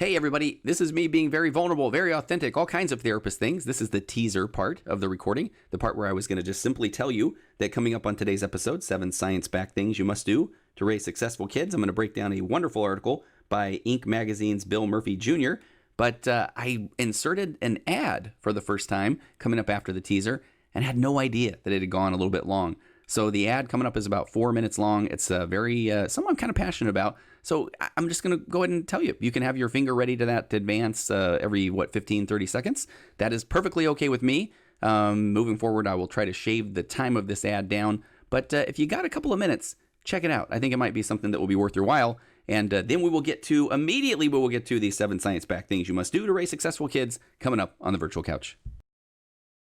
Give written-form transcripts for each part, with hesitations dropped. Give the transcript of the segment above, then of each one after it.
Hey everybody, this is me being very vulnerable, very authentic, all kinds of therapist things. This is the teaser part of the recording, the part where I was going to just simply tell you that coming up on today's episode, 7 science-backed things you must do to raise successful kids. I'm going to break down a wonderful article by Inc. Magazine's Bill Murphy Jr., but I inserted an ad for the first time coming up after the teaser and had no idea that it had gone a little bit long. So the ad coming up is about 4 minutes long. It's something I'm kind of passionate about. So I'm just going to go ahead and tell you, you can have your finger ready to that to advance every, 15, 30 seconds. That is perfectly okay with me. Moving forward, I will try to shave the time of this ad down. But if you got a couple of minutes, check it out. I think it might be something that will be worth your while. And then we will get to the 7 science-backed things you must do to raise successful kids coming up on the Virtual Couch.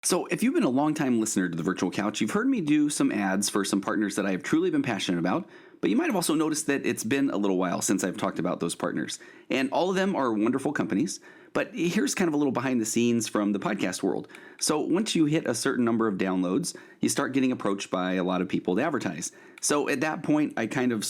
So if you've been a longtime listener to the Virtual Couch, you've heard me do some ads for some partners that I have truly been passionate about, but you might have also noticed that it's been a little while since I've talked about those partners. And all of them are wonderful companies, but here's kind of a little behind the scenes from the podcast world. So once you hit a certain number of downloads, you start getting approached by a lot of people to advertise. So at that point, I kind of,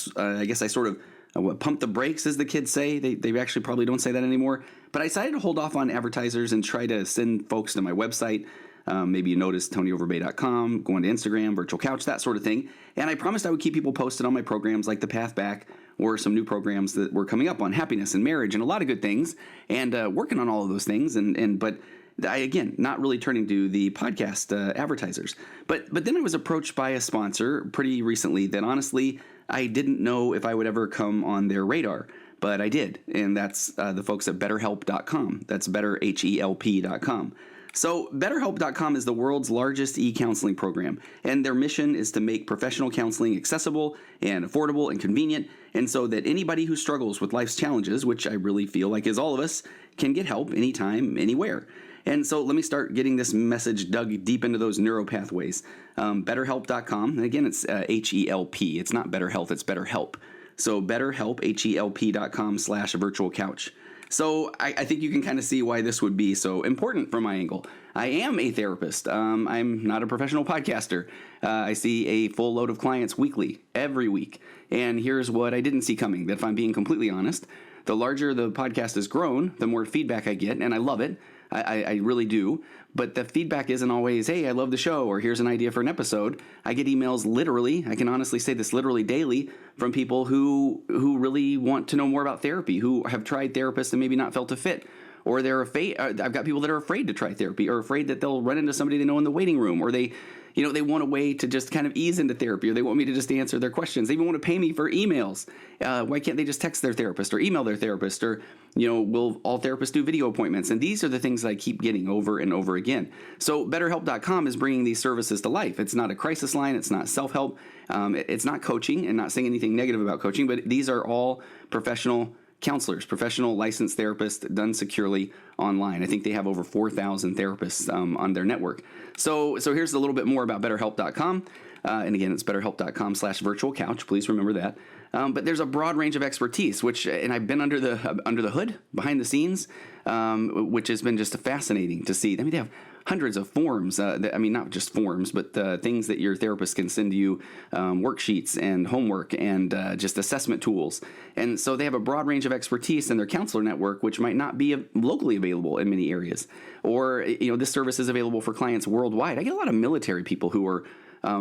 pump the brakes, as the kids say. They actually probably don't say that anymore. But I decided to hold off on advertisers and try to send folks to my website. Maybe you noticed TonyOverbay.com, going to Instagram, Virtual Couch, that sort of thing. And I promised I would keep people posted on my programs like The Path Back or some new programs that were coming up on happiness and marriage and a lot of good things, and working on all of those things. But I, again, not really turning to the podcast advertisers. But then I was approached by a sponsor pretty recently that honestly I didn't know if I would ever come on their radar. But I did, and that's the folks at BetterHelp.com. That's BetterHelp.com. So BetterHelp.com is the world's largest e-counseling program, and their mission is to make professional counseling accessible and affordable and convenient, and so that anybody who struggles with life's challenges, which I really feel like is all of us, can get help anytime, anywhere. And so let me start getting this message dug deep into those neuropathways. BetterHelp.com, and again, it's H-E-L-P. It's not BetterHealth, it's BetterHelp. So BetterHelp, HELP.com/virtual couch. So I think you can kind of see why this would be so important from my angle. I am a therapist. I'm not a professional podcaster. I see a full load of clients weekly, every week. And here's what I didn't see coming, that if I'm being completely honest, the larger the podcast has grown, the more feedback I get, and I love it. I really do. But the feedback isn't always, hey, I love the show, or here's an idea for an episode. I get emails literally, I can honestly say this literally daily, from people who really want to know more about therapy, who have tried therapists and maybe not felt a fit. Or they're afraid. I've got people that are afraid to try therapy, or afraid that they'll run into somebody they know in the waiting room, or they want a way to just kind of ease into therapy, or they want me to just answer their questions. They even want to pay me for emails. Why can't they just text their therapist or email their therapist? Or, will all therapists do video appointments? And these are the things that I keep getting over and over again. So BetterHelp.com is bringing these services to life. It's not a crisis line. It's not self-help. It's not coaching, and not saying anything negative about coaching, but these are all professional counselors, professional licensed therapists done securely online. I think they have over 4,000 therapists on their network. So here's a little bit more about BetterHelp.com. And again, it's BetterHelp.com/virtual couch. Please remember that. But there's a broad range of expertise, and I've been under the hood, behind the scenes, which has been just fascinating to see. They have hundreds of forms. Not just forms, but things that your therapist can send you, worksheets and homework and just assessment tools. And so they have a broad range of expertise in their counselor network, which might not be locally available in many areas. Or, this service is available for clients worldwide. I get a lot of military people who are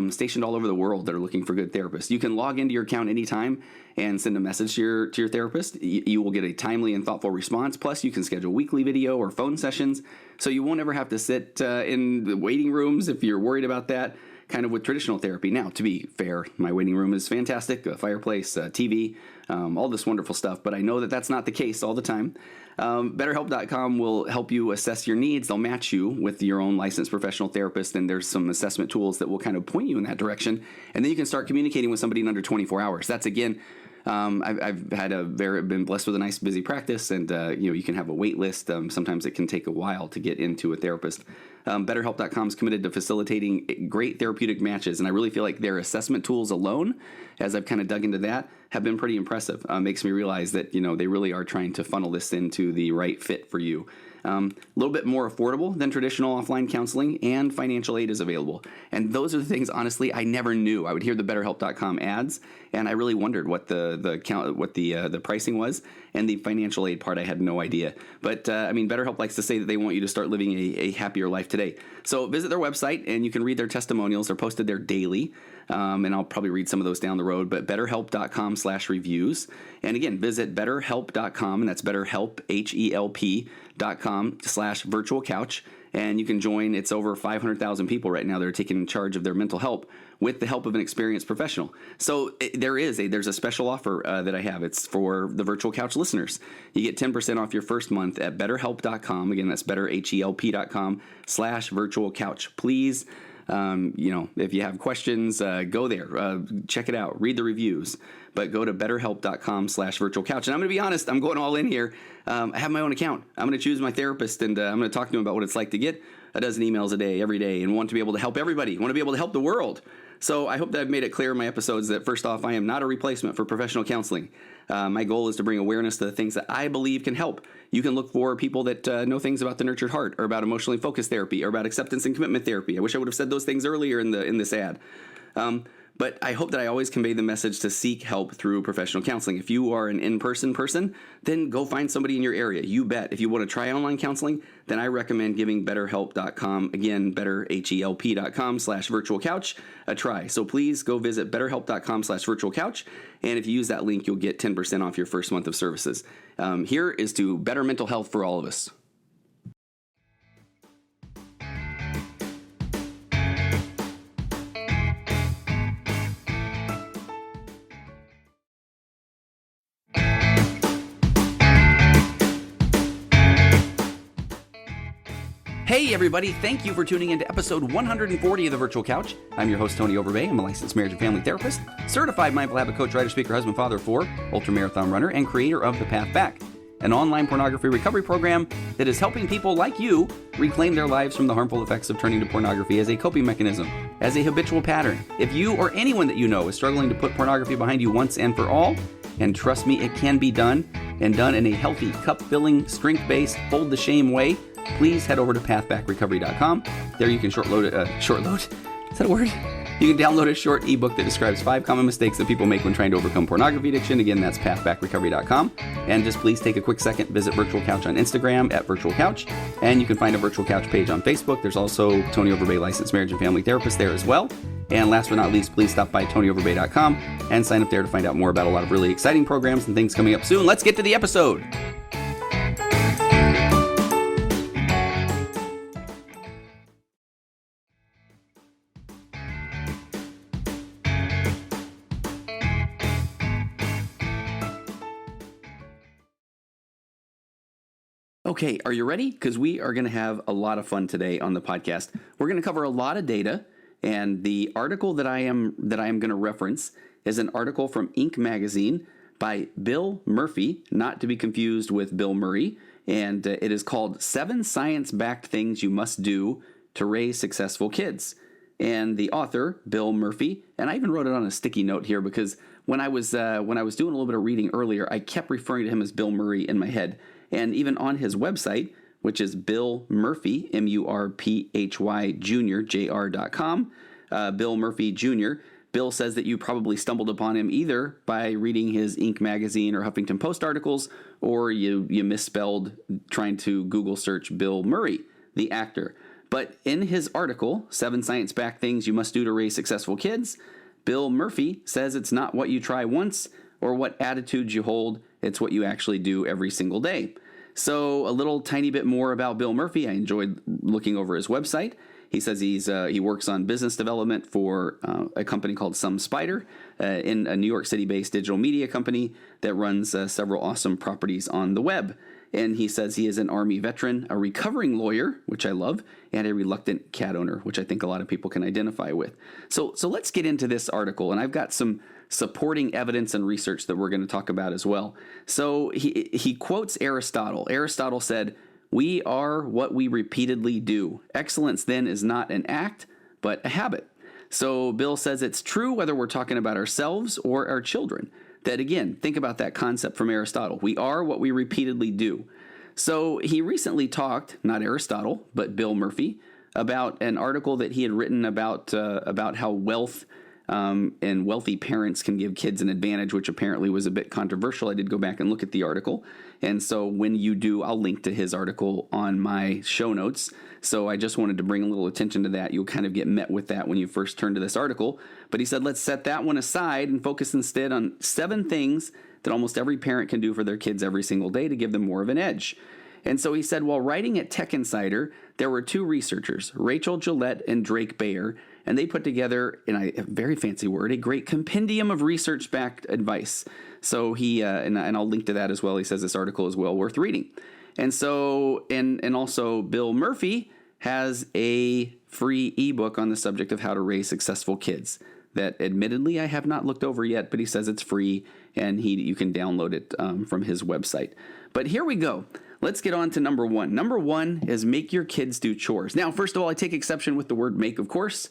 stationed all over the world that are looking for good therapists. You can log into your account anytime and send a message to your therapist. You will get a timely and thoughtful response. Plus, you can schedule weekly video or phone sessions, so you won't ever have to sit in the waiting rooms if you're worried about that, kind of with traditional therapy. Now, to be fair, my waiting room is fantastic, a fireplace, TV, all this wonderful stuff, but I know that that's not the case all the time. BetterHelp.com will help you assess your needs. They'll match you with your own licensed professional therapist, and there's some assessment tools that will kind of point you in that direction, and then you can start communicating with somebody in under 24 hours. That's, again, I've been blessed with a nice busy practice, and you can have a wait list. Sometimes it can take a while to get into a therapist. BetterHelp.com is committed to facilitating great therapeutic matches, and I really feel like their assessment tools alone, as I've kind of dug into that, have been pretty impressive. Makes me realize that they really are trying to funnel this into the right fit for you. A little bit more affordable than traditional offline counseling, and financial aid is available. And those are the things, honestly, I never knew. I would hear the BetterHelp.com ads, and I really wondered what the pricing was, and the financial aid part I had no idea. But BetterHelp likes to say that they want you to start living a happier life today. So visit their website, and you can read their testimonials. They're posted there daily. And I'll probably read some of those down the road, but betterhelp.com/reviews. And again, visit betterhelp.com, and that's betterhelp, HELP.com/virtual couch. And you can join. It's over 500,000 people right now that are taking charge of their mental health with the help of an experienced professional. So there's a special offer that I have. It's for the virtual couch listeners. You get 10% off your first month at betterhelp.com. Again, that's betterhelp.com/virtual couch. Please, if you have questions, go there, check it out, read the reviews, but go to betterhelp.com/virtual couch. And I'm going to be honest, I'm going all in here. I have my own account. I'm going to choose my therapist, and I'm going to talk to him about what it's like to get a dozen emails a day, every day, and want to be able to help everybody, want to be able to help the world. So I hope that I've made it clear in my episodes that, first off, I am not a replacement for professional counseling. My goal is to bring awareness to the things that I believe can help. You can look for people that know things about the nurtured heart, or about emotionally focused therapy, or about acceptance and commitment therapy. I wish I would have said those things earlier in this ad. But I hope that I always convey the message to seek help through professional counseling. If you are an in-person person, then go find somebody in your area. You bet. If you want to try online counseling, then I recommend giving betterhelp.com, again, betterhelp.com/virtual couch a try. So please go visit betterhelp.com/virtual couch. And if you use that link, you'll get 10% off your first month of services. Here is to better mental health for all of us. Hey everybody, thank you for tuning into episode 140 of The Virtual Couch. I'm your host, Tony Overbay. I'm a licensed marriage and family therapist, certified mindful habit coach, writer, speaker, husband, father of 4, ultramarathon runner, and creator of The Path Back, an online pornography recovery program that is helping people like you reclaim their lives from the harmful effects of turning to pornography as a coping mechanism, as a habitual pattern. If you or anyone that you know is struggling to put pornography behind you once and for all, and trust me, it can be done, and done in a healthy, cup-filling, strength-based, fold the shame way, please head over to pathbackrecovery.com. There you can is that a word? You can download a short ebook that describes 5 common mistakes that people make when trying to overcome pornography addiction. Again, that's pathbackrecovery.com. And just please take a quick second, visit Virtual Couch on Instagram at Virtual Couch. And you can find a Virtual Couch page on Facebook. There's also Tony Overbay, licensed marriage and family therapist, there as well. And last but not least, please stop by tonyoverbay.com and sign up there to find out more about a lot of really exciting programs and things coming up soon. Let's get to the episode. Okay, are you ready? Because we are going to have a lot of fun today on the podcast. We're going to cover a lot of data, and the article that I am going to reference is an article from Inc. magazine by Bill Murphy, not to be confused with Bill Murray, and it is called 7 Science-Backed Things You Must Do to Raise Successful Kids. And the author, Bill Murphy, and I even wrote it on a sticky note here because when I was doing a little bit of reading earlier, I kept referring to him as Bill Murray in my head. And even on his website, which is Bill Murphy, Murphy Jr., JR.com, Bill Murphy Jr., Bill says that you probably stumbled upon him either by reading his Inc. magazine or Huffington Post articles, or you misspelled trying to Google search Bill Murray, the actor. But in his article, 7 Science-Backed Things You Must Do to Raise Successful Kids, Bill Murphy says it's not what you try once or what attitudes you hold, it's what you actually do every single day. So a little tiny bit more about Bill Murphy. I enjoyed looking over his website. He says he works on business development for a company called Some Spider, in a New York City-based digital media company that runs several awesome properties on the web. And he says he is an Army veteran, a recovering lawyer, which I love, and a reluctant cat owner, which I think a lot of people can identify with. So let's get into this article, and I've got some supporting evidence and research that we're going to talk about as well. So he quotes Aristotle. Aristotle said, "We are what we repeatedly do. Excellence then is not an act, but a habit." So Bill says it's true whether we're talking about ourselves or our children. That again, think about that concept from Aristotle. We are what we repeatedly do. So he recently talked, not Aristotle, but Bill Murphy, about an article that he had written about how wealth and wealthy parents can give kids an advantage, which apparently was a bit controversial. I did go back and look at the article. And so when you do, I'll link to his article on my show notes. So I just wanted to bring a little attention to that. You'll kind of get met with that when you first turn to this article. But he said, let's set that one aside and focus instead on 7 things that almost every parent can do for their kids every single day to give them more of an edge. And so he said, while writing at Tech Insider, there were 2 researchers, Rachel Gillette and Drake Bayer, and they put together, in a very fancy word, a great compendium of research-backed advice. So he, and I'll link to that as well. He says this article is well worth reading. And so, and also Bill Murphy has a free ebook on the subject of how to raise successful kids that admittedly I have not looked over yet, but he says it's free and you can download it from his website. But here we go. Let's get on to number 1. Number 1 is make your kids do chores. Now, first of all, I take exception with the word make, of course.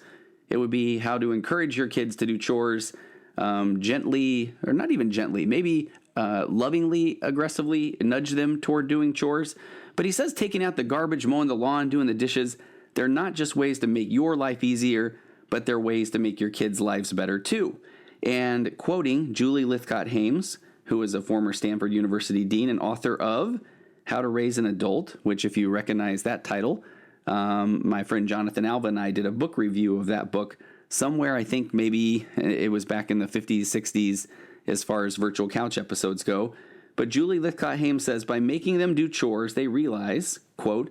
It would be how to encourage your kids to do chores gently, or not even gently, maybe lovingly, aggressively nudge them toward doing chores. But he says taking out the garbage, mowing the lawn, doing the dishes, they're not just ways to make your life easier, but they're ways to make your kids' lives better too. And quoting Julie Lythcott-Haims, who is a former Stanford University dean and author of How to Raise an Adult, which if you recognize that title, my friend Jonathan Alva and I did a book review of that book somewhere, I think maybe it was back in the 50s, 60s, as far as virtual couch episodes go. But Julie Lythcott-Haims says, by making them do chores, they realize, quote,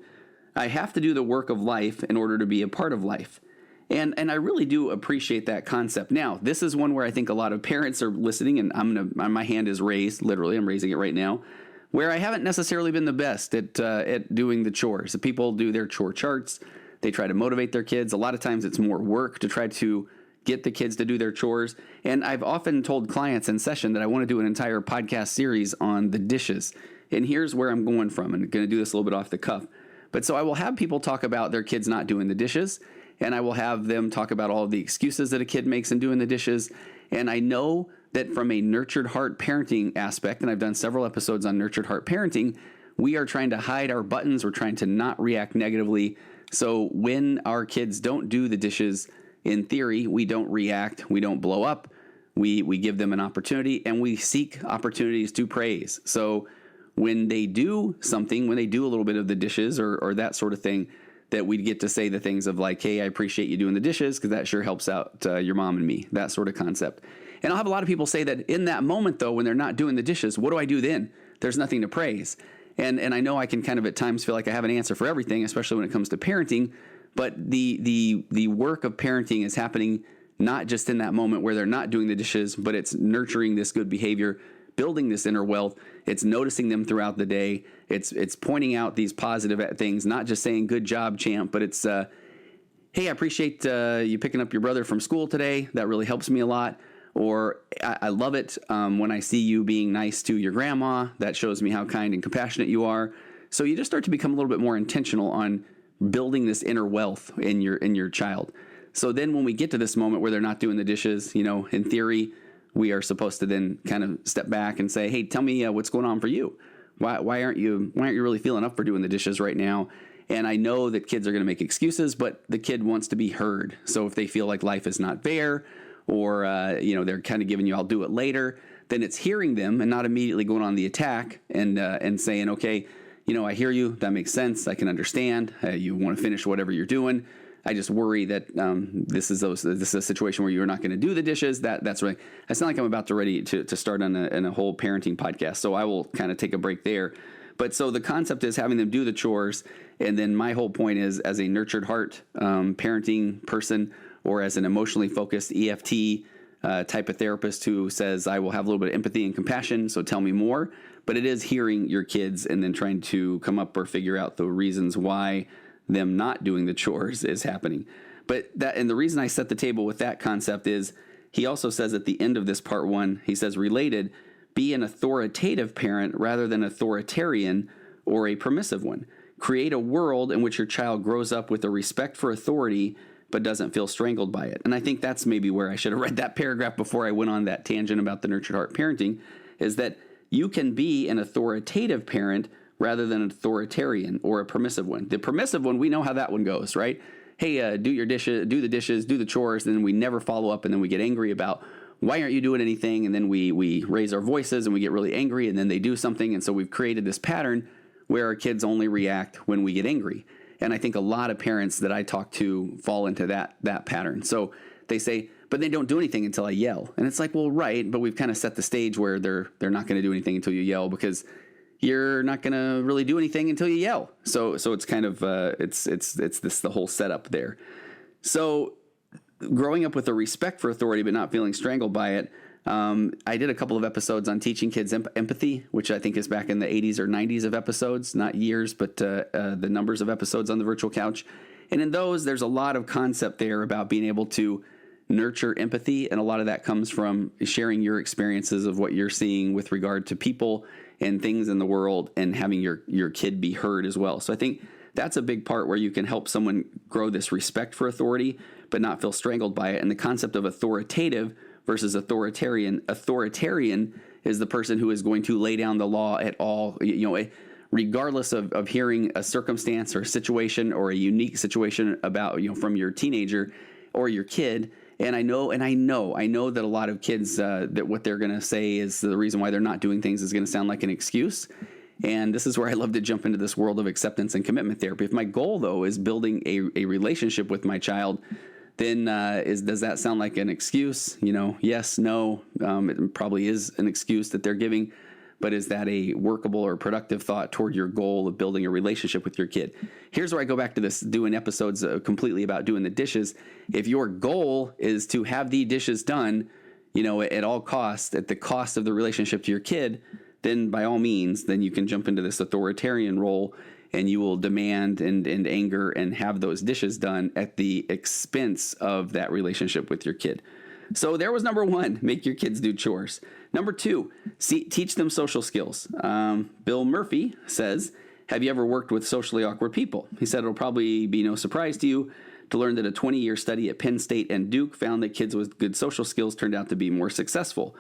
I have to do the work of life in order to be a part of life. And I really do appreciate that concept. Now, this is one where I think a lot of parents are listening, and my hand is raised, literally, I'm raising it right now, where I haven't necessarily been the best at doing the chores. The people do their chore charts. They try to motivate their kids. A lot of times it's more work to try to get the kids to do their chores. And I've often told clients in session that I want to do an entire podcast series on the dishes. And here's where I'm going from. I'm going to do this a little bit off the cuff. But so I will have people talk about their kids not doing the dishes, and I will have them talk about all of the excuses that a kid makes in doing the dishes. And I know that from a nurtured heart parenting aspect, and I've done several episodes on nurtured heart parenting, we are trying to hide our buttons. We're trying to not react negatively. So when our kids don't do the dishes, in theory, we don't react, we don't blow up, we give them an opportunity, and we seek opportunities to praise. So when they do something, when they do a little bit of the dishes or that sort of thing, that we get to say the things of like, hey, I appreciate you doing the dishes because that sure helps out your mom and me, that sort of concept. And I'll have a lot of people say that in that moment, though, when they're not doing the dishes, what do I do then? There's nothing to praise. And I know I can kind of at times feel like I have an answer for everything, especially when it comes to parenting. But the work of parenting is happening not just in that moment where they're not doing the dishes, but it's nurturing this good behavior, building this inner wealth. It's noticing them throughout the day. It's pointing out these positive things, not just saying good job, champ, but it's, hey, I appreciate you picking up your brother from school today. That really helps me a lot. Or I love it when I see you being nice to your grandma. That shows me how kind and compassionate you are. So you just start to become a little bit more intentional on building this inner wealth in your child. So then when we get to this moment where they're not doing the dishes, in theory, we are supposed to then kind of step back and say, hey, tell me what's going on for you. Why aren't you really feeling up for doing the dishes right now? And I know that kids are going to make excuses, but the kid wants to be heard. So if they feel like life is not fair, or they're kind of giving you, I'll do it later, then it's hearing them and not immediately going on the attack and saying, okay, I hear you. That makes sense. I can understand. You want to finish whatever you're doing. I just worry that this is a situation where you're not going to do the dishes. That's not like I'm about to ready to start on a whole parenting podcast. So I will kind of take a break there. But so the concept is having them do the chores. And then my whole point is, as a nurtured heart parenting person, or as an emotionally focused EFT type of therapist who says, I will have a little bit of empathy and compassion, so tell me more. But it is hearing your kids and then trying to come up or figure out the reasons why them not doing the chores is happening. And the reason I set the table with that concept is he also says at the end of this part 1, he says, related, be an authoritative parent rather than authoritarian or a permissive one. Create a world in which your child grows up with a respect for authority but doesn't feel strangled by it. And I think that's maybe where I should have read that paragraph before I went on that tangent about the nurtured heart parenting, is that you can be an authoritative parent rather than an authoritarian or a permissive one. The permissive one, we know how that one goes, right? Hey, do your dishes, do the dishes, do the chores, and then we never follow up, and then we get angry about why aren't you doing anything, and then we raise our voices and we get really angry, and then they do something, and so we've created this pattern where our kids only react when we get angry. And I think a lot of parents that I talk to fall into that pattern. So they say, but they don't do anything until I yell. And it's like, well, right, but we've kind of set the stage where they're not going to do anything until you yell, because you're not going to really do anything until you yell. So it's kind of it's the whole setup there. So growing up with a respect for authority but not feeling strangled by it. I did a couple of episodes on teaching kids empathy, which I think is back in the 80s or 90s of episodes, not years, but the numbers of episodes on the virtual couch. And in those, there's a lot of concept there about being able to nurture empathy. And a lot of that comes from sharing your experiences of what you're seeing with regard to people and things in the world, and having your kid be heard as well. So I think that's a big part where you can help someone grow this respect for authority, but not feel strangled by it. And the concept of authoritative versus authoritarian. Authoritarian is the person who is going to lay down the law at all, regardless of hearing a circumstance or a situation or a unique situation about, from your teenager or your kid. And I know that a lot of kids, that what they're going to say is the reason why they're not doing things is going to sound like an excuse. And this is where I love to jump into this world of acceptance and commitment therapy. If my goal, though, is building a relationship with my child, then does that sound like an excuse? Yes, no. It probably is an excuse that they're giving, but is that a workable or productive thought toward your goal of building a relationship with your kid? Here's where I go back to this, doing episodes completely about doing the dishes. If your goal is to have the dishes done, at all costs, at the cost of the relationship to your kid, then by all means, then you can jump into this authoritarian role, and you will demand and anger and have those dishes done at the expense of that relationship with your kid. So there was number one, make your kids do chores. Number two, teach them social skills. Bill Murphy says, have you ever worked with socially awkward people? He said it'll probably be no surprise to you to learn that a 20-year study at Penn State and Duke found that kids with good social skills turned out to be more successful.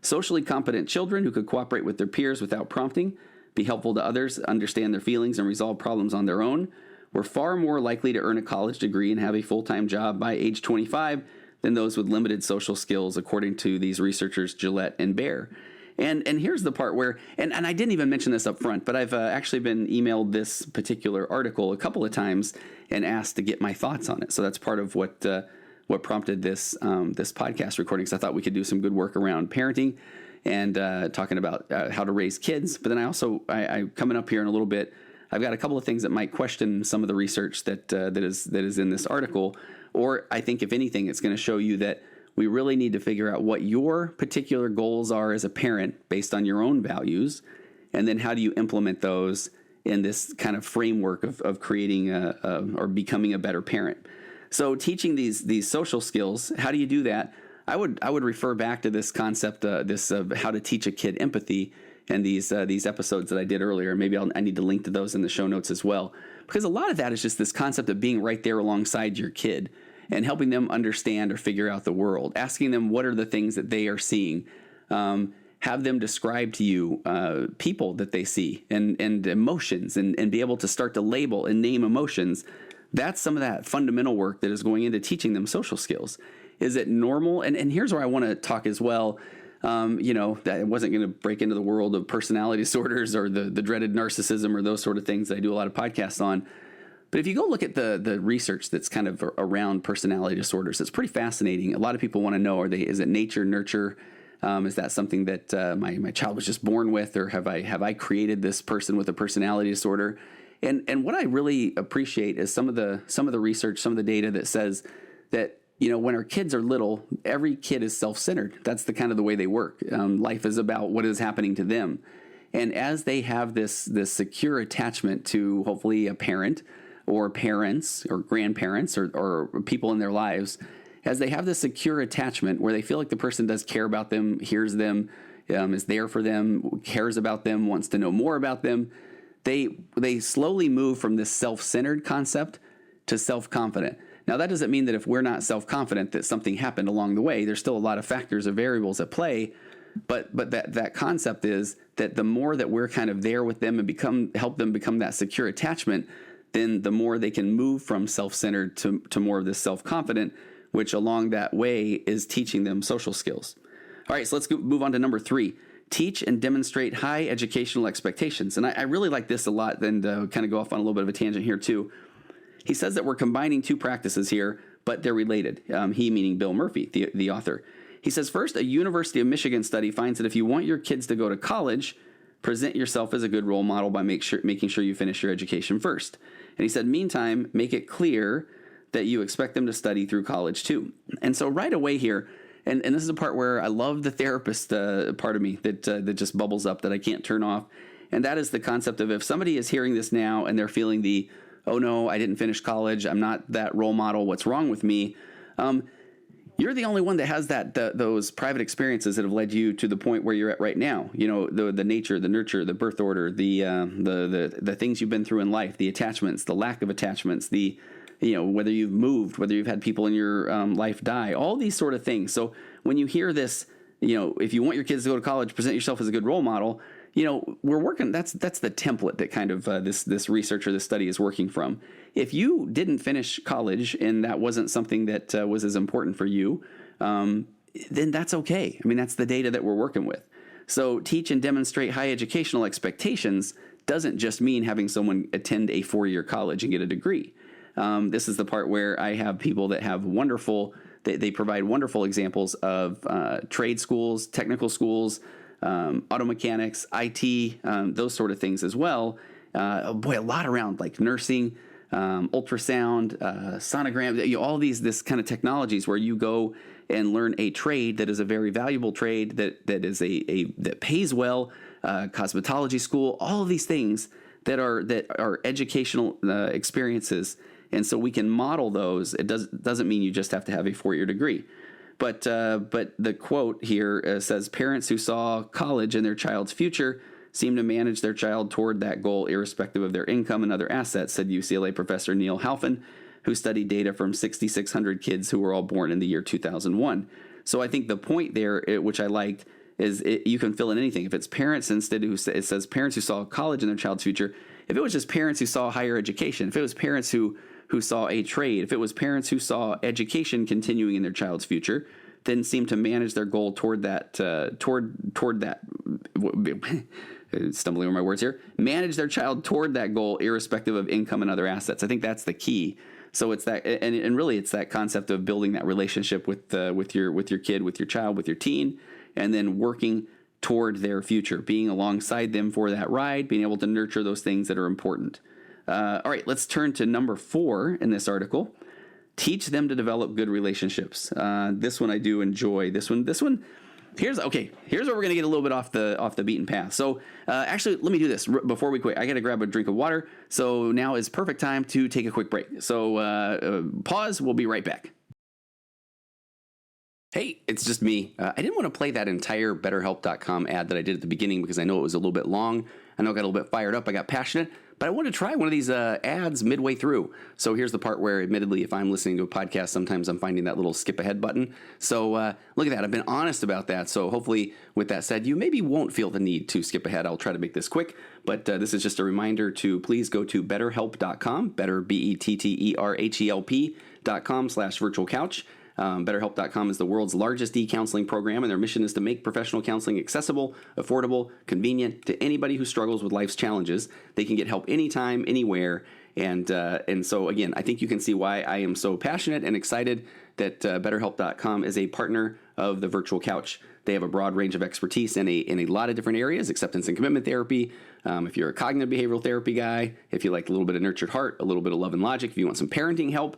Socially competent children who could cooperate with their peers without prompting, be helpful to others, understand their feelings, and resolve problems on their own, were far more likely to earn a college degree and have a full-time job by age 25 than those with limited social skills, according to these researchers Gillette and Baer. And here's the part where, and I didn't even mention this up front, but I've actually been emailed this particular article a couple of times and asked to get my thoughts on it. So that's part of what prompted this podcast recording, because I thought we could do some good work around parenting and talking about how to raise kids. But then I coming up here in a little bit, I've got a couple of things that might question some of the research that is in this article. Or I think, if anything, it's going to show you that we really need to figure out what your particular goals are as a parent based on your own values, and then how do you implement those in this kind of framework of creating or becoming a better parent. So teaching these social skills, how do you do that? I would refer back to this concept, of how to teach a kid empathy, and these episodes that I did earlier. Maybe I need to link to those in the show notes as well, because a lot of that is just this concept of being right there alongside your kid and helping them understand or figure out the world, asking them what are the things that they are seeing, have them describe to you people that they see and emotions, and be able to start to label and name emotions. That's some of that fundamental work that is going into teaching them social skills. Is it normal? And here's where I want to talk as well. That I wasn't going to break into the world of personality disorders or the dreaded narcissism or those sort of things that I do a lot of podcasts on. But if you go look at the research that's kind of around personality disorders, it's pretty fascinating. A lot of people want to know, is it nature, nurture? Is that something that my child was just born with, or have I created this person with a personality disorder? And what I really appreciate is some of the research, some of the data that says that, when our kids are little, every kid is self-centered. That's the kind of the way they work. Life is about what is happening to them. And as they have this secure attachment to hopefully a parent or parents or grandparents or people in their lives, as they have this secure attachment where they feel like the person does care about them, hears them, is there for them, cares about them, wants to know more about them, they slowly move from this self-centered concept to self-confident. Now, that doesn't mean that if we're not self-confident that something happened along the way. There's still a lot of factors or variables at play. But that concept is that the more that we're kind of there with them and help them become that secure attachment, then the more they can move from self-centered to more of this self-confident, which along that way is teaching them social skills. All right, so let's move on to number 3. Teach and demonstrate high educational expectations. And I really like this a lot, and kind of go off on a little bit of a tangent here too. He says that we're combining 2 practices here, but they're related. He meaning Bill Murphy, the author. He says, first, a University of Michigan study finds that if you want your kids to go to college, present yourself as a good role model by making sure you finish your education first. And he said, meantime, make it clear that you expect them to study through college too. And so right away here, and this is a part where I love the therapist part of me that just bubbles up that I can't turn off. And that is the concept of if somebody is hearing this now and they're feeling the, oh no, I didn't finish college, I'm not that role model, what's wrong with me? You're the only one that has those private experiences that have led you to the point where you're at right now. You know, the nature, the nurture, the birth order, the things you've been through in life, the attachments, the lack of attachments, whether you've moved, whether you've had people in your life die, all these sort of things. So when you hear this, if you want your kids to go to college, present yourself as a good role model. We're working. That's the template that kind of this research or this study is working from. If you didn't finish college and that wasn't something that was as important for you, then that's okay. I mean, that's the data that we're working with. So teach and demonstrate high educational expectations doesn't just mean having someone attend a 4-year college and get a degree. This is the part where I have people that have they provide wonderful examples of trade schools, technical schools, auto mechanics, IT, those sort of things as well. A lot around like nursing, ultrasound, sonogram, all this kind of technologies where you go and learn a trade that is a very valuable trade that is that pays well, cosmetology school, all of these things that are educational experiences. And so we can model those. It doesn't mean you just have to have a 4-year degree. But the quote here says, parents who saw college in their child's future seem to manage their child toward that goal irrespective of their income and other assets, said UCLA professor Neil Halfin, who studied data from 6,600 kids who were all born in the year 2001. So I think the point there, which I liked, is you can fill in anything. If it's parents instead, it says parents who saw college in their child's future. If it was just parents who saw higher education, if it was parents who saw a trade, if it was parents who saw education continuing in their child's future, then seem to manage their goal toward that, stumbling over my words here, manage their child toward that goal irrespective of income and other assets. I think that's the key. So it's that, and really it's that concept of building that relationship with your kid, with your child, with your teen, and then working toward their future, being alongside them for that ride, being able to nurture those things that are important. All right, let's turn to number 4 in this article. Teach them to develop good relationships. This one I do enjoy. This one. Here's where we're gonna get a little bit off the beaten path. So actually, let me do this before we quit. I gotta grab a drink of water. So now is perfect time to take a quick break. So pause. We'll be right back. Hey, it's just me. I didn't want to play that entire BetterHelp.com ad that I did at the beginning because I know it was a little bit long. I know I got a little bit fired up. I got passionate. But I wanted to try one of these ads midway through. So here's the part where, admittedly, if I'm listening to a podcast, sometimes I'm finding that little skip ahead button. So look at that. I've been honest about that. So hopefully, with that said, you maybe won't feel the need to skip ahead. I'll try to make this quick. But this is just a reminder to please go to BetterHelp.com, better, BetterHelp.com/virtual couch. BetterHelp.com is the world's largest e-counseling program, and their mission is to make professional counseling accessible, affordable, convenient to anybody who struggles with life's challenges. They can get help anytime, anywhere, and so again, I think you can see why I am so passionate and excited that BetterHelp.com is a partner of the Virtual Couch. They have a broad range of expertise in a lot of different areas: acceptance and commitment therapy. If you're a cognitive behavioral therapy guy, if you like a little bit of nurtured heart, a little bit of love and logic, if you want some parenting help.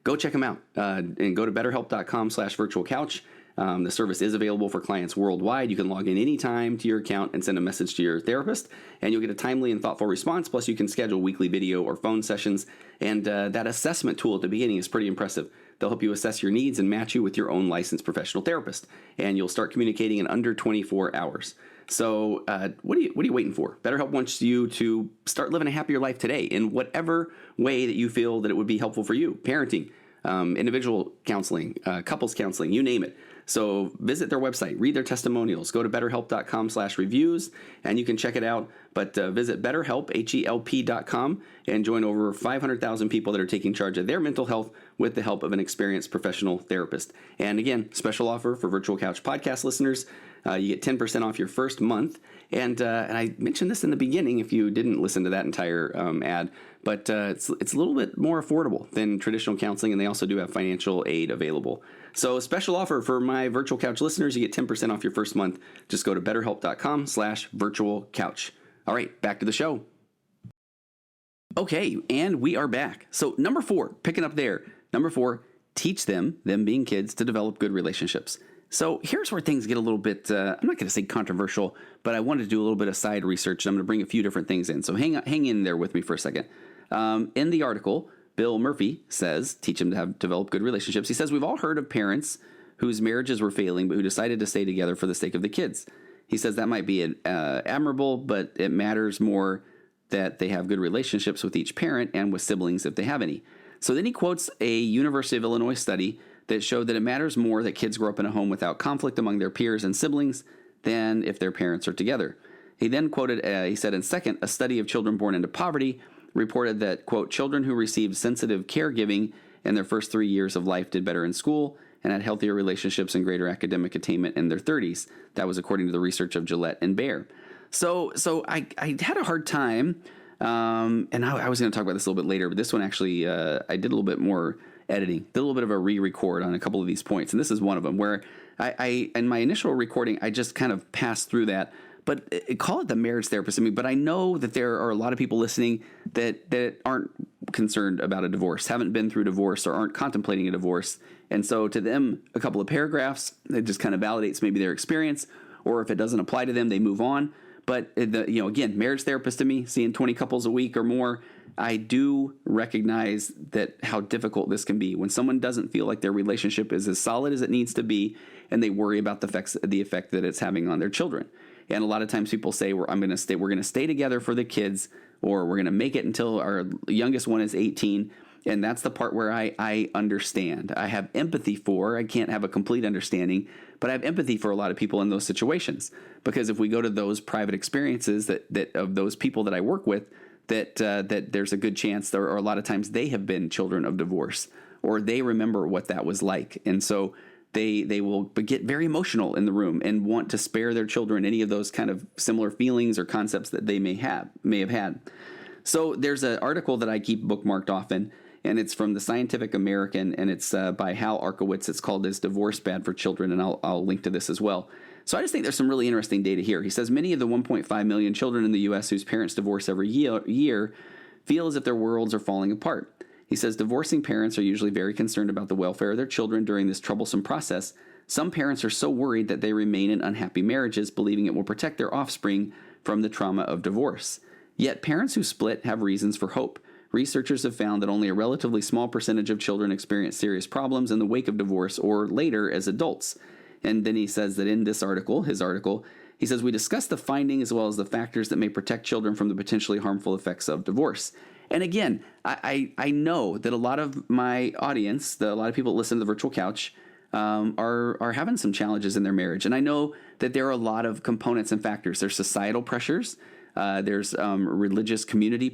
Go check them out and go to BetterHelp.com/virtual couch. The service is available for clients worldwide. You can log in anytime to your account and send a message to your therapist, and you'll get a timely and thoughtful response. Plus, you can schedule weekly video or phone sessions. And that assessment tool at the beginning is pretty impressive. They'll help you assess your needs and match you with your own licensed professional therapist. And you'll start communicating in under 24 hours. So what are you waiting for? BetterHelp wants you to start living a happier life today in whatever way that you feel that it would be helpful for you. Parenting, individual counseling, couples counseling, you name it. So visit their website, read their testimonials, go to betterhelp.com/reviews, and you can check it out. But visit BetterHelp, HELP.com, and join over 500,000 people that are taking charge of their mental health with the help of an experienced professional therapist. And again, special offer for Virtual Couch podcast listeners. You get 10% off your first month. And I mentioned this in the beginning if you didn't listen to that entire ad, but it's a little bit more affordable than traditional counseling, and they also do have financial aid available. So a special offer for my Virtual Couch listeners, you get 10% off your first month. Just go to betterhelp.com/virtualcouch. All right, back to the show. Okay, and we are back. So number 4, picking up there. Number 4, teach them being kids, to develop good relationships. So here's where things get a little bit, I'm not going to say controversial, but I wanted to do a little bit of side research, and I'm going to bring a few different things in. So hang in there with me for a second. In the article, Bill Murphy says, teach them to develop good relationships. He says, we've all heard of parents whose marriages were failing, but who decided to stay together for the sake of the kids. He says that might be admirable, but it matters more that they have good relationships with each parent and with siblings if they have any. So then he quotes a University of Illinois study that showed that it matters more that kids grow up in a home without conflict among their peers and siblings than if their parents are together. He then quoted, he said, and second, a study of children born into poverty reported that, quote, children who received sensitive caregiving in their first 3 years of life did better in school and had healthier relationships and greater academic attainment in their 30s. That was according to the research of Gillette and Baer. So I had a hard time, and I was going to talk about this a little bit later, but this one actually, I did a little bit more editing, did a little bit of a re-record on a couple of these points, and this is one of them where I in my initial recording, I just kind of passed through that, but call it the marriage therapist in me, but I know that there are a lot of people listening that aren't concerned about a divorce, haven't been through divorce, or aren't contemplating a divorce, and so to them, a couple of paragraphs, it just kind of validates maybe their experience, or if it doesn't apply to them, they move on. But again, marriage therapist to me, seeing 20 couples a week or more, I do recognize that how difficult this can be when someone doesn't feel like their relationship is as solid as it needs to be, and they worry about the effect that it's having on their children. And a lot of times people say, we're going to stay together for the kids, or we're going to make it until our youngest one is 18. And that's the part where I understand. I have empathy for, I can't have a complete understanding, but I have empathy for a lot of people in those situations. Because if we go to those private experiences that of those people that I work with, that there's a good chance, or a lot of times they have been children of divorce, or they remember what that was like. And so they will get very emotional in the room and want to spare their children any of those kind of similar feelings or concepts that they may have had. So there's an article that I keep bookmarked often, and it's from the Scientific American, and it's by Hal Arkowitz. It's called "Is Divorce Bad for Children?" And I'll link to this as well. So I just think there's some really interesting data here. He says many of the 1.5 million children in the U.S. whose parents divorce every year feel as if their worlds are falling apart. He says divorcing parents are usually very concerned about the welfare of their children during this troublesome process. Some parents are so worried that they remain in unhappy marriages, believing it will protect their offspring from the trauma of divorce. Yet parents who split have reasons for hope. Researchers have found that only a relatively small percentage of children experience serious problems in the wake of divorce or later as adults. And then he says that in this article, he says, we discuss the finding as well as the factors that may protect children from the potentially harmful effects of divorce. And again, I know that a lot of my audience, a lot of people that listen to the Virtual Couch, are having some challenges in their marriage. And I know that there are a lot of components and factors. There's societal pressures. There's religious community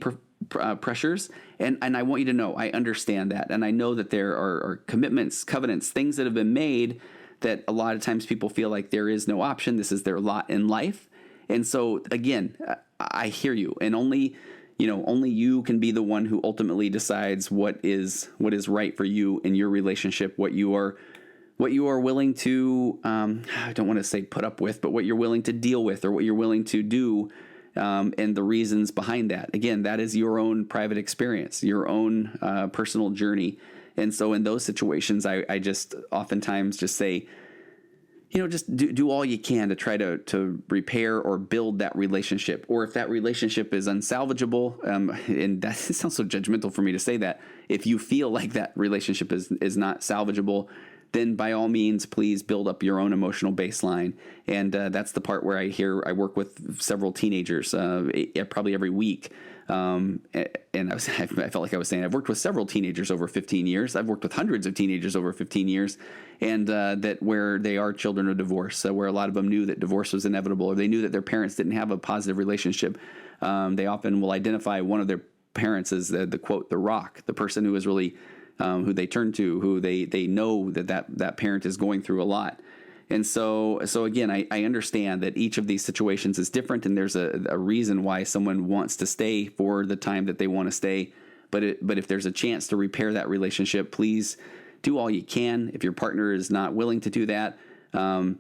pressures. And I want you to know, I understand that. And I know that there are commitments, covenants, things that have been made that a lot of times people feel like there is no option. This is their lot in life. And so, again, I hear you. And only you can be the one who ultimately decides what is right for you in your relationship, what you are willing to, I don't want to say put up with, but what you're willing to deal with, or what you're willing to do, and the reasons behind that. Again, that is your own private experience, your own personal journey. And so in those situations, I just oftentimes just say, just do all you can to try to repair or build that relationship. Or if that relationship is unsalvageable, and that sounds so judgmental for me to say that, if you feel like that relationship is not salvageable, then by all means, please build up your own emotional baseline. And that's the part where I work with several teenagers probably every week. And I felt like I was saying, I've worked with several teenagers over 15 years. I've worked with hundreds of teenagers over 15 years, and that where they are children of divorce, where a lot of them knew that divorce was inevitable, or they knew that their parents didn't have a positive relationship. They often will identify one of their parents as the quote, the rock, the person who is really who they turn to, who they know that parent is going through a lot. And so again, I understand that each of these situations is different, and there's a reason why someone wants to stay for the time that they want to stay. But if there's a chance to repair that relationship, please do all you can. If your partner is not willing to do that, send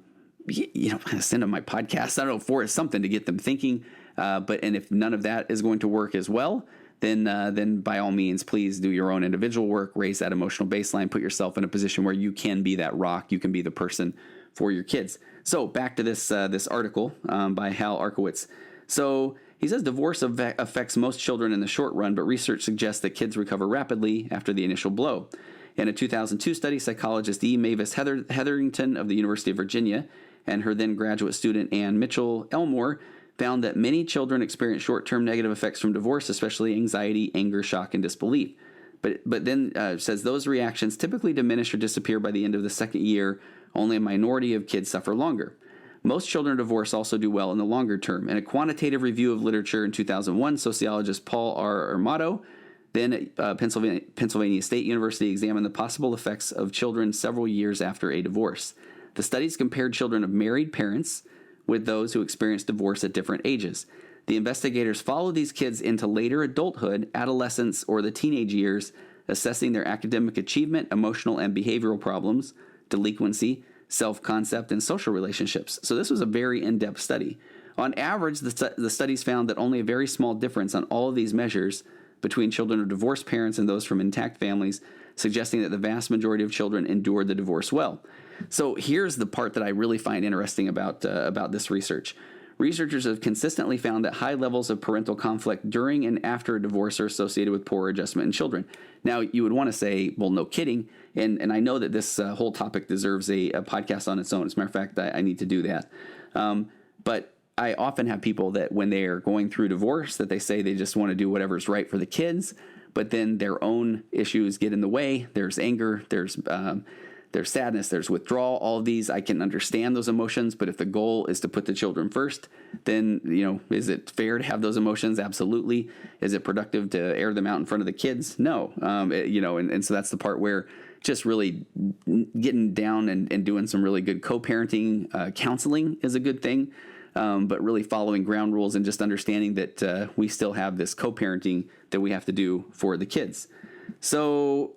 them my podcast. I don't know, for something to get them thinking. And if none of that is going to work as well, then by all means, please do your own individual work, raise that emotional baseline, put yourself in a position where you can be that rock, you can be the person for your kids. So back to this article by Hal Arkowitz. So he says divorce affects most children in the short run, but research suggests that kids recover rapidly after the initial blow. In a 2002 study, psychologist E. Mavis Hetherington of the University of Virginia and her then graduate student Ann Mitchell Elmore found that many children experience short-term negative effects from divorce, especially anxiety, anger, shock, and disbelief. But then says those reactions typically diminish or disappear by the end of the second year. Only a minority of kids suffer longer. Most children of divorce also do well in the longer term. In a quantitative review of literature in 2001, sociologist Paul R. Armato, then at Pennsylvania State University, examined the possible effects of children several years after a divorce. The studies compared children of married parents with those who experienced divorce at different ages. The investigators followed these kids into later adulthood, adolescence, or the teenage years, assessing their academic achievement, emotional and behavioral problems, delinquency, self-concept, and social relationships. So this was a very in-depth study. On average, the studies found that only a very small difference on all of these measures between children of divorced parents and those from intact families, suggesting that the vast majority of children endured the divorce well. So here's the part that I really find interesting about this research. Researchers have consistently found that high levels of parental conflict during and after a divorce are associated with poor adjustment in children. Now, you would want to say, well, no kidding. And I know that this whole topic deserves a podcast on its own. As a matter of fact, I need to do that. But I often have people that when they are going through divorce, that they say they just want to do whatever's right for the kids, but then their own issues get in the way. There's anger, there's sadness, there's withdrawal, all of these. I can understand those emotions, but if the goal is to put the children first, then, is it fair to have those emotions? Absolutely. Is it productive to air them out in front of the kids? No. And so that's the part where just really getting down and doing some really good co-parenting counseling is a good thing. But really following ground rules and just understanding that we still have this co-parenting that we have to do for the kids. So,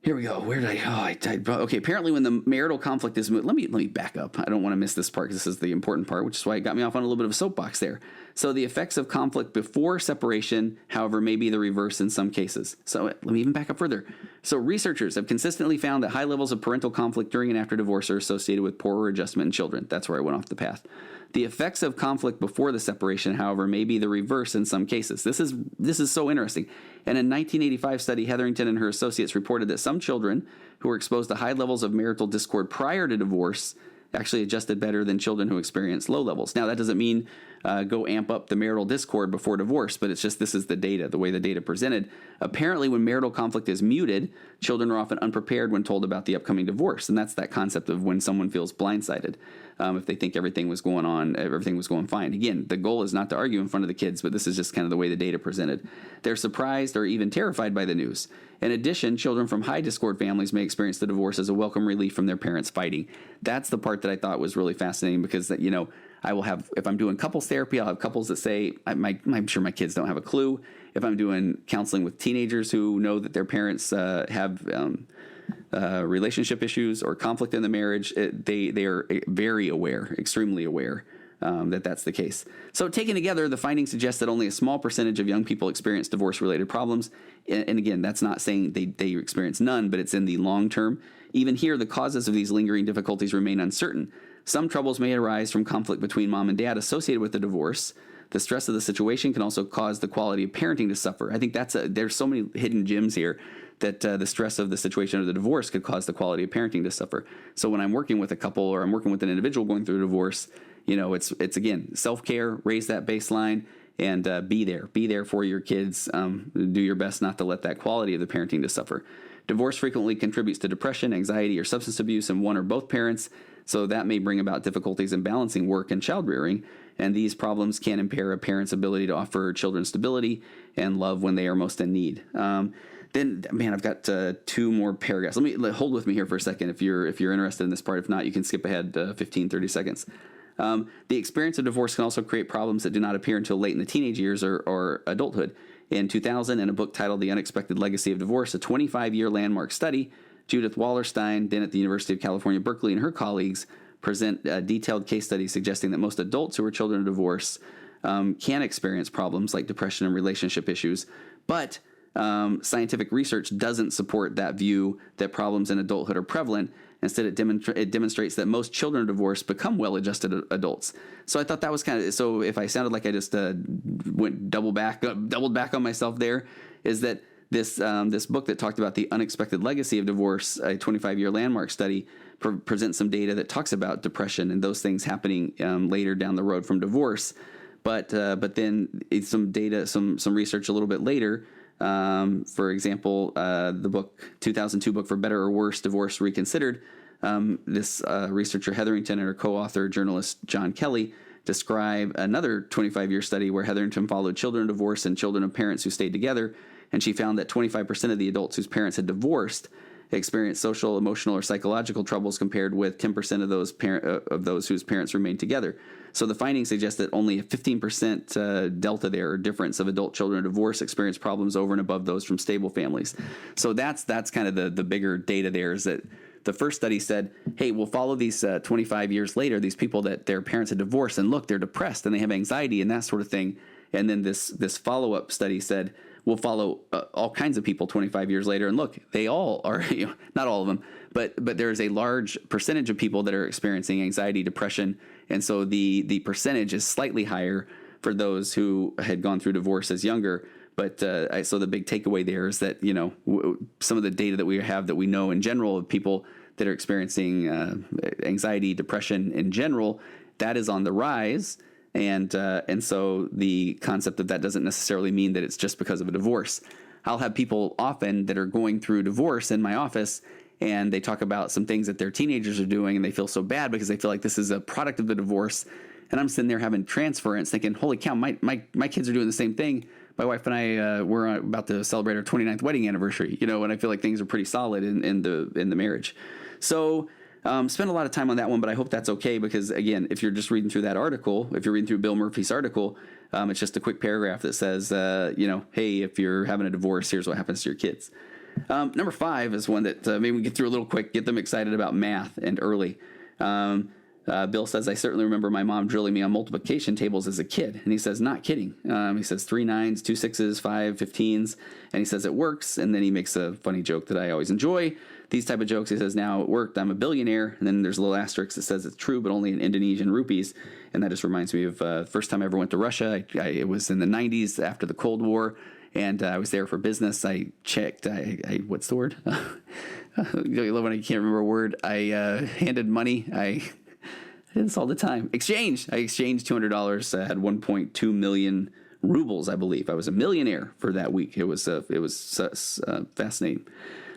here we go. Where did okay. Apparently when the marital conflict is moved, let me back up. I don't want to miss this part because this is the important part, which is why it got me off on a little bit of a soapbox there. So the effects of conflict before separation, however, may be the reverse in some cases. So let me even back up further. So researchers have consistently found that high levels of parental conflict during and after divorce are associated with poorer adjustment in children. That's where I went off the path. The effects of conflict before the separation, however, may be the reverse in some cases. This is so interesting. In a 1985 study, Hetherington and her associates reported that some children who were exposed to high levels of marital discord prior to divorce actually adjusted better than children who experienced low levels. Now, that doesn't mean go amp up the marital discord before divorce, but it's just this is the data, the way the data presented. Apparently, when marital conflict is muted, children are often unprepared when told about the upcoming divorce, and that's that concept of when someone feels blindsided. If they think everything was going fine. Again, the goal is not to argue in front of the kids, but this is just kind of the way the data presented. They're surprised or even terrified by the news. In addition, children from high discord families may experience the divorce as a welcome relief from their parents fighting. That's the part that I thought was really fascinating because, I will have, if I'm doing couples therapy, I'll have couples that say, I'm sure my kids don't have a clue. If I'm doing counseling with teenagers who know that their parents have relationship issues or conflict in the marriage, they are very aware, extremely aware that that's the case. So taken together, the findings suggest that only a small percentage of young people experience divorce-related problems. And again, that's not saying they experience none, but it's in the long term. Even here, the causes of these lingering difficulties remain uncertain. Some troubles may arise from conflict between mom and dad associated with the divorce. The stress of the situation can also cause the quality of parenting to suffer. I think there's so many hidden gems here that the stress of the situation or the divorce could cause the quality of parenting to suffer. So when I'm working with a couple or I'm working with an individual going through a divorce, it's again, self-care, raise that baseline, and be there for your kids. Do your best not to let that quality of the parenting to suffer. Divorce frequently contributes to depression, anxiety, or substance abuse in one or both parents, so that may bring about difficulties in balancing work and child rearing, and these problems can impair a parent's ability to offer children stability and love when they are most in need. Then, man, I've got 2 more paragraphs. Hold with me here for a second if you're interested in this part. If not, you can skip ahead 15, 30 seconds. The experience of divorce can also create problems that do not appear until late in the teenage years or adulthood. In 2000, in a book titled The Unexpected Legacy of Divorce, a 25-year landmark study, Judith Wallerstein, then at the University of California, Berkeley, and her colleagues present a detailed case study suggesting that most adults who are children of divorce can experience problems like depression and relationship issues, but scientific research doesn't support that view that problems in adulthood are prevalent. Instead, it demonstrates that most children of divorce become well-adjusted adults. So I thought that was kind of, so if I sounded like I just doubled back on myself there, is that this book that talked about the unexpected legacy of divorce, a 25-year landmark study, presents some data that talks about depression and those things happening later down the road from divorce. But then some data, some research a little bit later. For example, the 2002 book For Better or Worse, Divorce Reconsidered, this researcher Hetherington and her co-author journalist John Kelly describe another 25-year study where Hetherington followed children of divorce and children of parents who stayed together, and she found that 25% of the adults whose parents had divorced experienced social, emotional, or psychological troubles compared with 10% of those whose parents remained together. So the findings suggest that only a 15% delta there, or difference, of adult children of divorce experience problems over and above those from stable families. So that's kind of the bigger data there, is that the first study said, hey, we'll follow these 25 years later, these people that their parents had divorced, and look, they're depressed and they have anxiety and that sort of thing. And then this follow-up study said, we'll follow all kinds of people 25 years later, and look, they all are, not all of them, but there's a large percentage of people that are experiencing anxiety, depression, and so the percentage is slightly higher for those who had gone through divorce as younger. But so the big takeaway there is that, some of the data that we have that we know in general of people that are experiencing anxiety, depression in general, that is on the rise. And so the concept of that doesn't necessarily mean that it's just because of a divorce. I'll have people often that are going through divorce in my office, and they talk about some things that their teenagers are doing, and they feel so bad because they feel like this is a product of the divorce. And I'm sitting there having transference thinking, holy cow, my kids are doing the same thing. My wife and I we're about to celebrate our 29th wedding anniversary, and I feel like things are pretty solid in the marriage. So spend a lot of time on that one, but I hope that's okay, because again, if you're just reading through that article, if you're reading through Bill Murphy's article, it's just a quick paragraph that says, hey, if you're having a divorce, here's what happens to your kids. Number 5 is one that maybe we get through a little quick, get them excited about math and early. Bill says, I certainly remember my mom drilling me on multiplication tables as a kid. And he says, not kidding. He says 3 9s, 2 6s, 5 15s. And he says it works. And then he makes a funny joke that I always enjoy. These type of jokes, he says, now it worked, I'm a billionaire. And then there's a little asterisk that says it's true, but only in Indonesian rupees. And that just reminds me of the first time I ever went to Russia. It was in the 90s after the Cold War. And I was there for business. I checked, what's the word? I love when I can't remember a word. I handed money. I do this all the time. Exchange. I exchanged $200. I had 1.2 million rubles, I believe. I was a millionaire for that week. It was fascinating.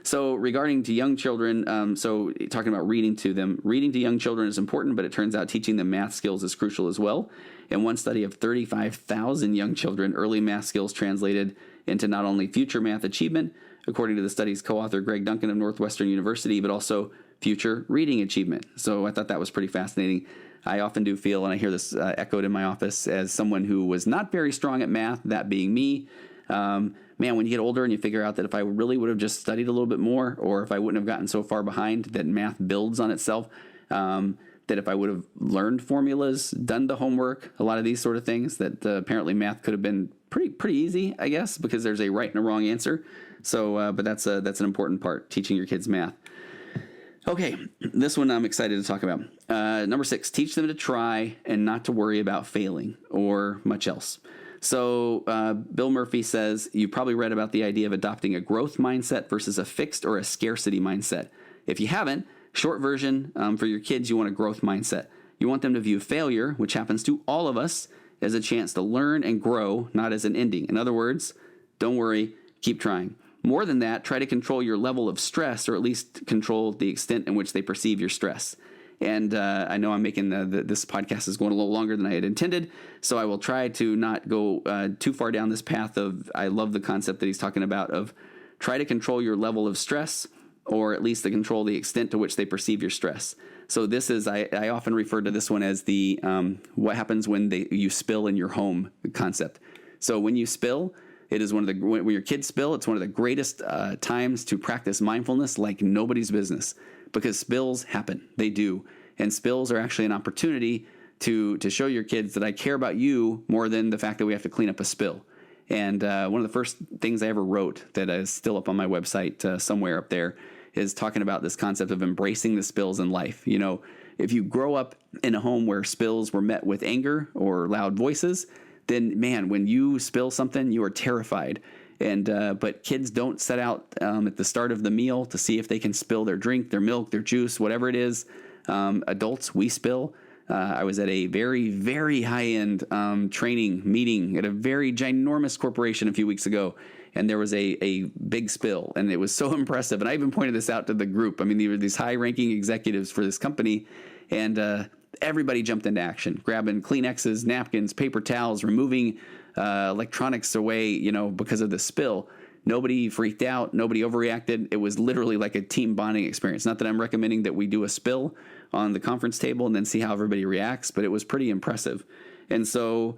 So regarding to young children, so talking about reading to them, reading to young children is important, but it turns out teaching them math skills is crucial as well. In one study of 35,000 young children, early math skills translated into not only future math achievement, according to the study's co-author Greg Duncan of Northwestern University, but also future reading achievement. So I thought that was pretty fascinating. I often do feel, and I hear this echoed in my office, as someone who was not very strong at math, that being me. Man, when you get older and you figure out that if I really would have just studied a little bit more, or if I wouldn't have gotten so far behind that math builds on itself, that if I would have learned formulas, done the homework, a lot of these sort of things, that apparently math could have been pretty easy, I guess, because there's a right and a wrong answer. So, but that's an important part, teaching your kids math. Okay, this one I'm excited to talk about. Number 6, teach them to try and not to worry about failing or much else. So Bill Murphy says, you probably read about the idea of adopting a growth mindset versus a fixed or a scarcity mindset. If you haven't, short version, for your kids, you want a growth mindset. You want them to view failure, which happens to all of us, as a chance to learn and grow, not as an ending. In other words, don't worry, keep trying. More than that, try to control your level of stress, or at least control the extent in which they perceive your stress. And I know I'm making this podcast is going a little longer than I had intended, so I will try to not go too far down this path of, I love the concept that he's talking about of try to control your level of stress, or at least to control the extent to which they perceive your stress. So this is, I often refer to this one as the what happens when you spill in your home concept. So when you spill, it is when your kids spill, it's one of the greatest times to practice mindfulness like nobody's business, because spills happen. They do. And spills are actually an opportunity to show your kids that I care about you more than the fact that we have to clean up a spill. And one of the first things I ever wrote that is still up on my website somewhere up there is talking about this concept of embracing the spills in life. You know, if you grow up in a home where spills were met with anger or loud voices, then man, when you spill something, you are terrified. And but kids don't set out at the start of the meal to see if they can spill their drink, their milk, their juice, whatever it is. Adults, we spill. I was at a very, very high-end training meeting at a very ginormous corporation a few weeks ago, and there was a big spill, and it was so impressive. And I even pointed this out to the group. I mean, there were these high-ranking executives for this company, and everybody jumped into action, grabbing Kleenexes, napkins, paper towels, removing electronics away, you know, because of the spill. Nobody freaked out. Nobody overreacted. It was literally like a team bonding experience. Not that I'm recommending that we do a spill on the conference table and then see how everybody reacts, but it was pretty impressive. And so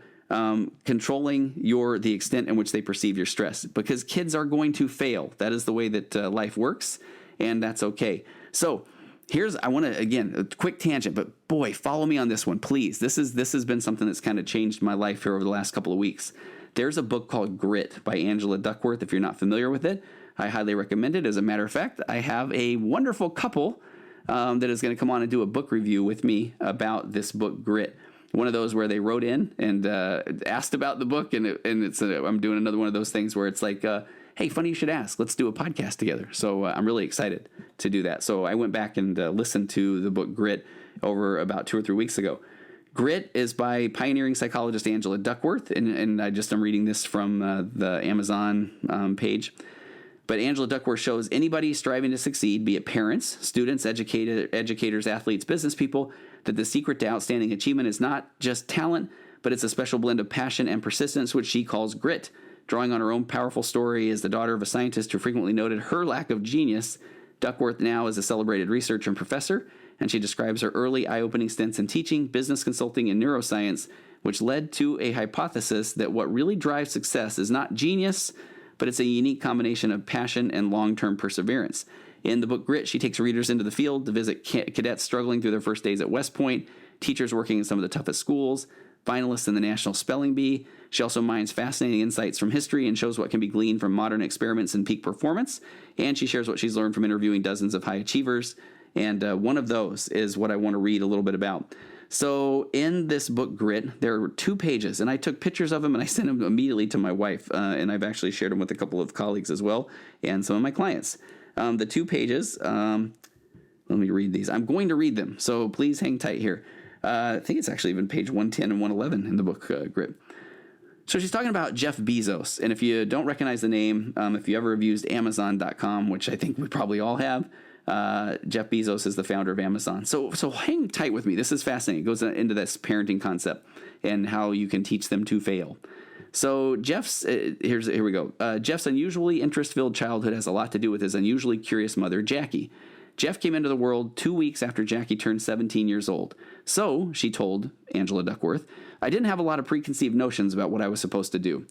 controlling the extent in which they perceive your stress, because kids are going to fail. That is the way that life works, and that's okay. So I want to, again, a quick tangent, but boy, follow me on this one, please. This has been something that's kind of changed my life here over the last couple of weeks. There's a book called Grit by Angela Duckworth. If you're not familiar with it, I highly recommend it. As a matter of fact, I have a wonderful couple that is going to come on and do a book review with me about this book, Grit. One of those where they wrote in and asked about the book, and I'm doing another one of those things where it's like, hey, funny you should ask. Let's do a podcast together. So I'm really excited to do that. So I went back and listened to the book Grit over about 2 or 3 weeks ago. Grit is by pioneering psychologist Angela Duckworth, and I'm reading this from the Amazon page. But Angela Duckworth shows anybody striving to succeed, be it parents, students, educators, athletes, business people, that the secret to outstanding achievement is not just talent, but it's a special blend of passion and persistence, which she calls grit. Drawing on her own powerful story as the daughter of a scientist who frequently noted her lack of genius, Duckworth now is a celebrated researcher and professor, and she describes her early eye-opening stints in teaching, business consulting, and neuroscience, which led to a hypothesis that what really drives success is not genius, but it's a unique combination of passion and long-term perseverance. In the book Grit, she takes readers into the field to visit cadets struggling through their first days at West Point, teachers working in some of the toughest schools, finalists in the National Spelling Bee. She also mines fascinating insights from history and shows what can be gleaned from modern experiments in peak performance. And she shares what she's learned from interviewing dozens of high achievers. And one of those is what I want to read a little bit about. So in this book, Grit, there are 2 pages, and I took pictures of them and I sent them immediately to my wife. And I've actually shared them with a couple of colleagues as well and some of my clients. The 2 pages, let me read these. I'm going to read them, so please hang tight here. I think it's actually even page 110 and 111 in the book Grit. So she's talking about Jeff Bezos. And if you don't recognize the name, if you ever have used Amazon.com, which I think we probably all have, Jeff Bezos is the founder of Amazon. So hang tight with me. This is fascinating. It goes into this parenting concept and how you can teach them to fail. So Jeff's, here we go. Jeff's unusually interest-filled childhood has a lot to do with his unusually curious mother, Jackie. Jeff came into the world 2 weeks after Jackie turned 17 years old. So, she told Angela Duckworth, I didn't have a lot of preconceived notions about what I was supposed to do.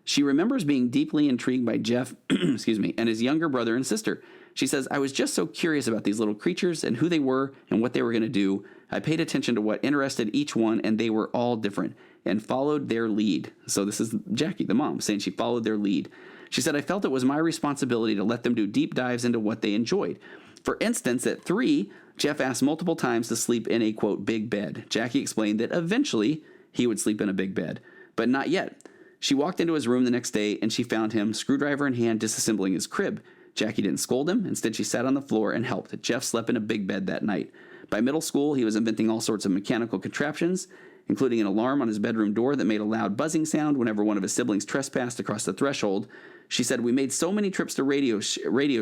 She remembers being deeply intrigued by Jeff, and his younger brother and sister. She says, I was just so curious about these little creatures and who they were and what they were going to do. I paid attention to what interested each one, and they were all different, and followed their lead. So this is Jackie, the mom, saying she followed their lead. She said, I felt it was my responsibility to let them do deep dives into what they enjoyed. For instance, at 3, Jeff asked multiple times to sleep in a, quote, big bed. Jackie explained that eventually he would sleep in a big bed, but not yet. She walked into his room the next day and she found him, screwdriver in hand, disassembling his crib. Jackie didn't scold him. Instead, she sat on the floor and helped. Jeff slept in a big bed that night. By middle school, he was inventing all sorts of mechanical contraptions, including an alarm on his bedroom door that made a loud buzzing sound whenever one of his siblings trespassed across the threshold. She said, "We made so many trips to Radio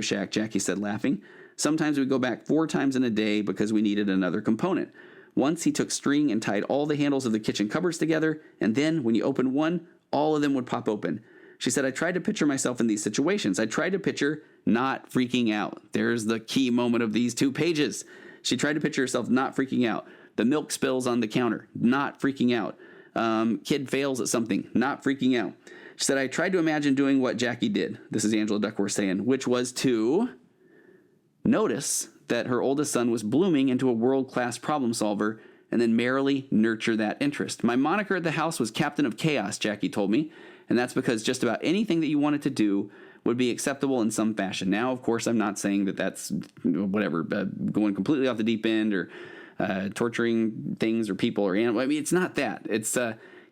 Shack," Jackie said, laughing. "Sometimes we'd go back 4 times in a day because we needed another component. Once he took string and tied all the handles of the kitchen cupboards together, and then, when you opened one, all of them would pop open." She said, "I tried to picture myself in these situations. I tried to picture not freaking out." There's the key moment of these 2 pages. She tried to picture herself not freaking out. The milk spills on the counter, not freaking out. Kid fails at something, not freaking out. She said, "I tried to imagine doing what Jackie did." This is Angela Duckworth saying, which was to notice that her oldest son was blooming into a world-class problem solver and then merrily nurture that interest. "My moniker at the house was Captain of Chaos," Jackie told me, "and that's because just about anything that you wanted to do would be acceptable in some fashion." Now, of course, I'm not saying that that's going completely off the deep end or torturing things or people or animals. I mean, it's not that. It's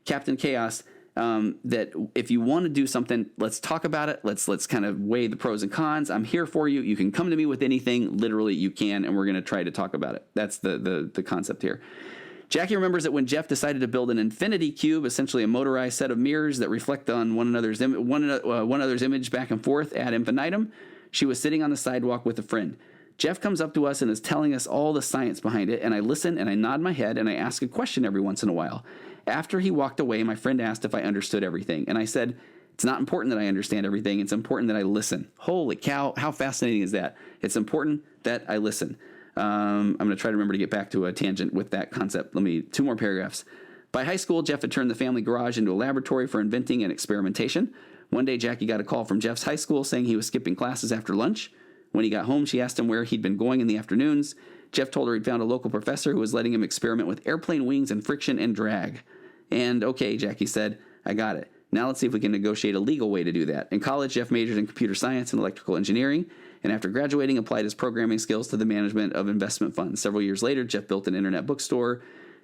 Captain Chaos. That if you want to do something, let's talk about it. Let's kind of weigh the pros and cons. I'm here for you. You can come to me with anything. Literally, you can, and we're going to try to talk about it. That's the concept here. Jackie remembers that when Jeff decided to build an infinity cube, essentially a motorized set of mirrors that reflect on one another's image back and forth ad infinitum, she was sitting on the sidewalk with a friend. Jeff comes up to us and is telling us all the science behind it, and I listen and I nod my head and I ask a question every once in a while. After he walked away, my friend asked if I understood everything, and I said, "It's not important that I understand everything. It's important that I listen." Holy cow, how fascinating is that? It's important that I listen. I'm going to try to remember to get back to a tangent with that concept. 2 more paragraphs. By high school, Jeff had turned the family garage into a laboratory for inventing and experimentation. One day, Jackie got a call from Jeff's high school saying he was skipping classes after lunch. When he got home, she asked him where he'd been going in the afternoons. Jeff told her he'd found a local professor who was letting him experiment with airplane wings and friction and drag. "And okay," Jackie said, "I got it. Now let's see if we can negotiate a legal way to do that." In college, Jeff majored in computer science and electrical engineering, and after graduating, applied his programming skills to the management of investment funds. Several years later, Jeff built an internet bookstore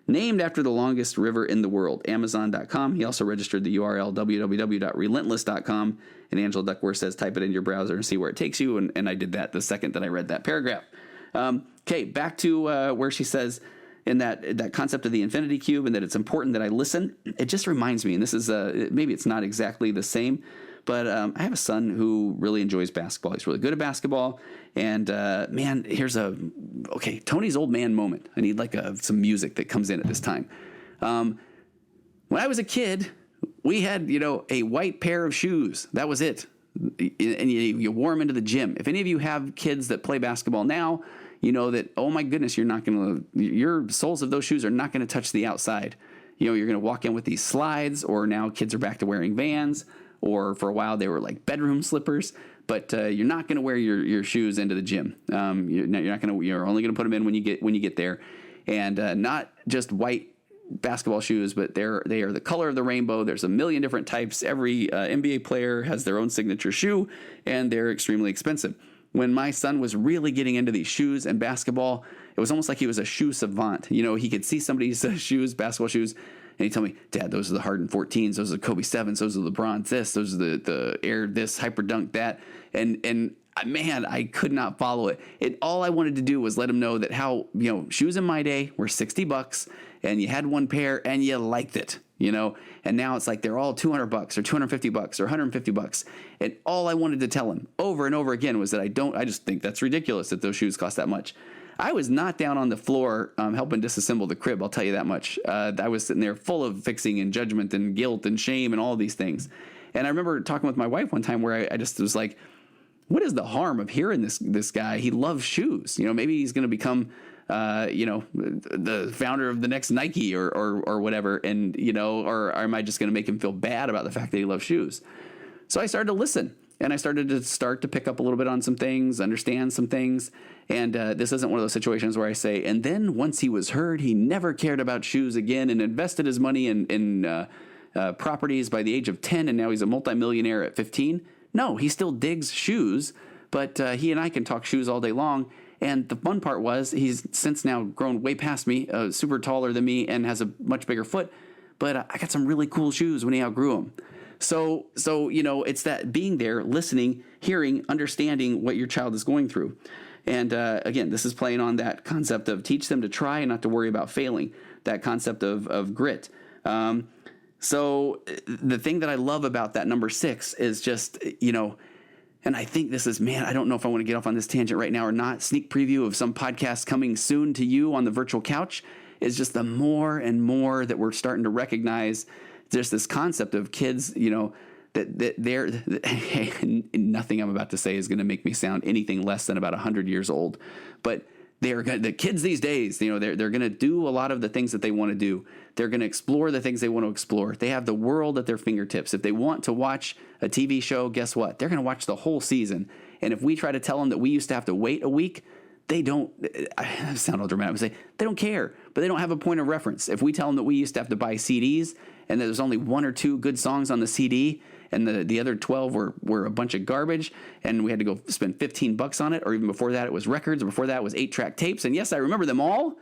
named after the longest river in the world, Amazon.com. He also registered the URL www.relentless.com, and Angela Duckworth says, type it in your browser and see where it takes you, and I did that the second that I read that paragraph. Okay, back to where she says in that concept of the infinity cube and that it's important that I listen. It just reminds me, and this is maybe it's not exactly the same, but I have a son who really enjoys basketball. He's really good at basketball. And man, Tony's old man moment. I need some music that comes in at this time. When I was a kid, we had, a white pair of shoes. That was it. And you wore them into the gym. If any of you have kids that play basketball now, you know that, oh my goodness, your soles of those shoes are not going to touch the outside. You're going to walk in with these slides, or now kids are back to wearing Vans, or for a while they were like bedroom slippers, but you're not going to wear your shoes into the gym. You're only going to put them in when you get there, and not just white basketball shoes, but they are the color of the rainbow. There's a million different types. Every NBA player has their own signature shoe, and they're extremely expensive. When my son was really getting into these shoes and basketball, it was almost like he was a shoe savant. He could see somebody's shoes, basketball shoes, and he'd tell me, "Dad, those are the Harden 14s, those are the Kobe 7s, those are the LeBrons this, those are the Air this, Hyper Dunk that." And man, I could not follow it. All I wanted to do was let him know that how, shoes in my day were $60 and you had one pair and you liked it, and now it's like they're all $200 or $250 or $150. And all I wanted to tell him over and over again was that I just think that's ridiculous that those shoes cost that much. I was not down on the floor helping disassemble the crib, I'll tell you that much. I was sitting there full of fixing and judgment and guilt and shame and all of these things. And I remember talking with my wife one time where I just was like, what is the harm of hearing this guy? He loves shoes. Maybe he's going to become, the founder of the next Nike or whatever. And, or am I just going to make him feel bad about the fact that he loves shoes? So I started to listen, and I started to pick up a little bit on some things, understand some things. And this isn't one of those situations where I say, and then once he was heard, he never cared about shoes again and invested his money in properties by the age of 10. And now he's a multimillionaire at 15. No, he still digs shoes, but he and I can talk shoes all day long. And the fun part was he's since now grown way past me, super taller than me, and has a much bigger foot. But I got some really cool shoes when he outgrew them. So it's that being there, listening, hearing, understanding what your child is going through. And again, this is playing on that concept of teach them to try and not to worry about failing, that concept of grit. So the thing that I love about that number 6 is just, and I think this is, man, I don't know if I want to get off on this tangent right now or not. Sneak preview of some podcast coming soon to you on the virtual couch is just the more and more that we're starting to recognize just this concept of kids, that they're nothing I'm about to say is going to make me sound anything less than about 100 years old, but the kids these days, they're going to do a lot of the things that they want to do. They're going to explore the things they want to explore. They have the world at their fingertips. If they want to watch a TV show, guess what? They're going to watch the whole season. And if we try to tell them that we used to have to wait a week, they don't, I sound all dramatic, but say they don't care, but they don't have a point of reference. If we tell them that we used to have to buy CDs and there's only 1 or 2 good songs on the CD and the other 12 were a bunch of garbage and we had to go spend $15 on it, or even before that it was records, or before that it was 8-track tapes, and yes, I remember them all,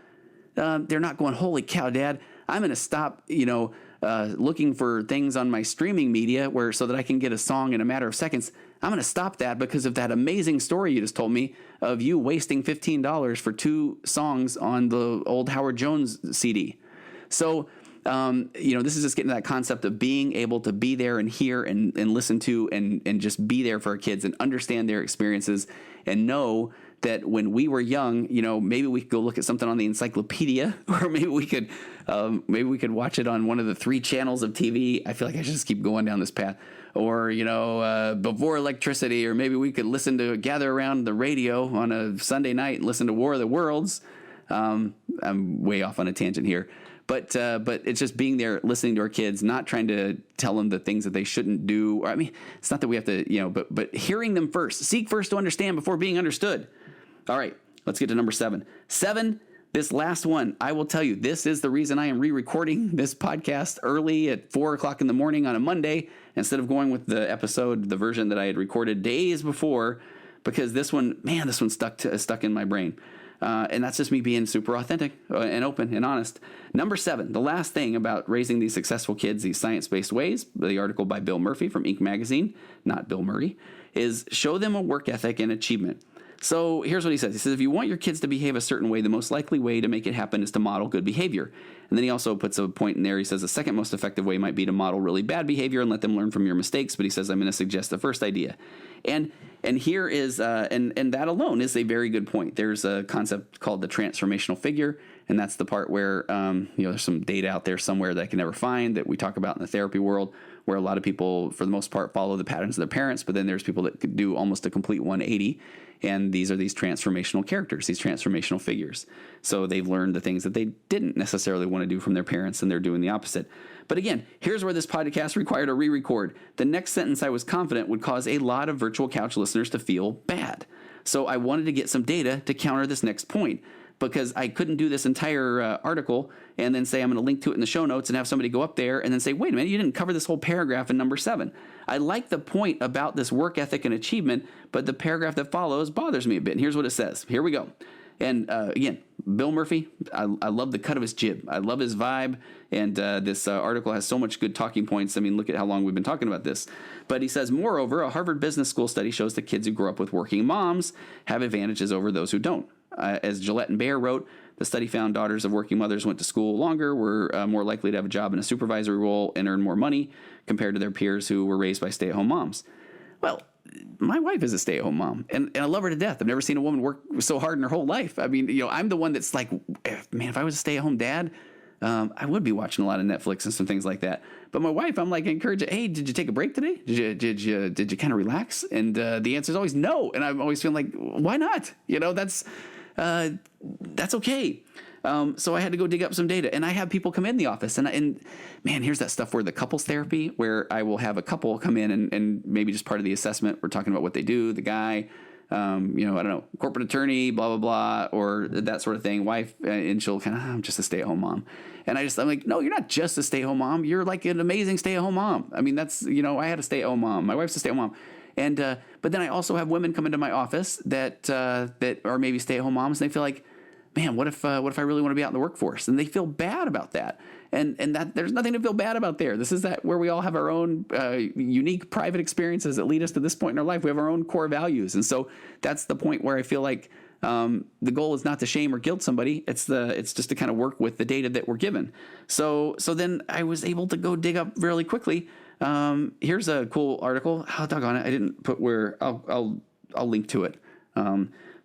they're not going, holy cow, Dad, I'm going to stop, looking for things on my streaming media so that I can get a song in a matter of seconds. I'm going to stop that because of that amazing story you just told me of you wasting $15 for 2 songs on the old Howard Jones CD. So, this is just getting to that concept of being able to be there and hear and listen to and just be there for our kids and understand their experiences and know that when we were young, maybe we could go look at something on the encyclopedia, or maybe we could watch it on one of the 3 channels of TV. I feel like I should just keep going down this path. Or, before electricity, or maybe we could gather around the radio on a Sunday night and listen to War of the Worlds. I'm way off on a tangent here. But it's just being there, listening to our kids, not trying to tell them the things that they shouldn't do. Or, it's not that we have to, but hearing them first. Seek first to understand before being understood. All right, let's get to number 7. 7, this last one, I will tell you, this is the reason I am re-recording this podcast early at 4 o'clock in the morning on a Monday instead of going with the version that I had recorded days before, because this one stuck in my brain. And that's just me being super authentic and open and honest. Number 7, the last thing about raising these successful kids, these science-based ways, the article by Bill Murphy from Inc. magazine, not Bill Murray, is show them a work ethic and achievement. So here's what he says. He says, if you want your kids to behave a certain way, the most likely way to make it happen is to model good behavior. And then he also puts a point in there. He says the second most effective way might be to model really bad behavior and let them learn from your mistakes. But he says, I'm going to suggest the first idea. And here is, and that alone is a very good point. There's a concept called the transformational figure. And that's the part where, there's some data out there somewhere that I can never find that we talk about in the therapy world, where a lot of people, for the most part, follow the patterns of their parents. But then there's people that could do almost a complete 180. And these are these transformational characters, these transformational figures. So they've learned the things that they didn't necessarily want to do from their parents, and they're doing the opposite. But again, here's where this podcast required a re-record. The next sentence, I was confident, would cause a lot of virtual couch listeners to feel bad. So I wanted to get some data to counter this next point, because I couldn't do this entire article and then say I'm going to link to it in the show notes and have somebody go up there and then say, wait a minute, you didn't cover this whole paragraph in number 7. I like the point about this work ethic and achievement, but the paragraph that follows bothers me a bit. And here's what it says. Here we go. And again, Bill Murphy, I love the cut of his jib. I love his vibe. And this article has so much good talking points. I mean, look at how long we've been talking about this. But he says, moreover, a Harvard Business School study shows that kids who grow up with working moms have advantages over those who don't. As Gillette and Bayer wrote, the study found daughters of working mothers went to school longer, were more likely to have a job in a supervisory role and earn more money compared to their peers who were raised by stay-at-home moms. Well, my wife is a stay-at-home mom, and I love her to death. I've never seen a woman work so hard in her whole life. I mean, I'm the one that's like, man, if I was a stay-at-home dad, I would be watching a lot of Netflix and some things like that. But my wife, I'm like, encourage her, hey, did you take a break today? Did you kind of relax? And the answer is always no. And I'm always feeling like, why not? That's okay. So I had to go dig up some data, and I have people come in the office, and man, here's that stuff where the couples therapy, where I will have a couple come in and maybe just part of the assessment, we're talking about what they do, the guy, I don't know, corporate attorney, blah, blah, blah, or that sort of thing, wife, and she'll kind of, I'm just a stay-at-home mom. And I'm like, no, you're not just a stay-at-home mom. You're like an amazing stay-at-home mom. I mean, that's, I had a stay-at-home mom. My wife's a stay-at-home mom. And but then I also have women come into my office that are maybe stay-at-home moms, and they feel like, man, what if I really want to be out in the workforce? And they feel bad about that. And that there's nothing to feel bad about there. This is that where we all have our own unique private experiences that lead us to this point in our life. We have our own core values. And so that's the point where I feel like the goal is not to shame or guilt somebody. It's just to kind of work with the data that we're given. So then I was able to go dig up really quickly. Here's a cool article. Oh, doggone it. I didn't put where I'll link to it.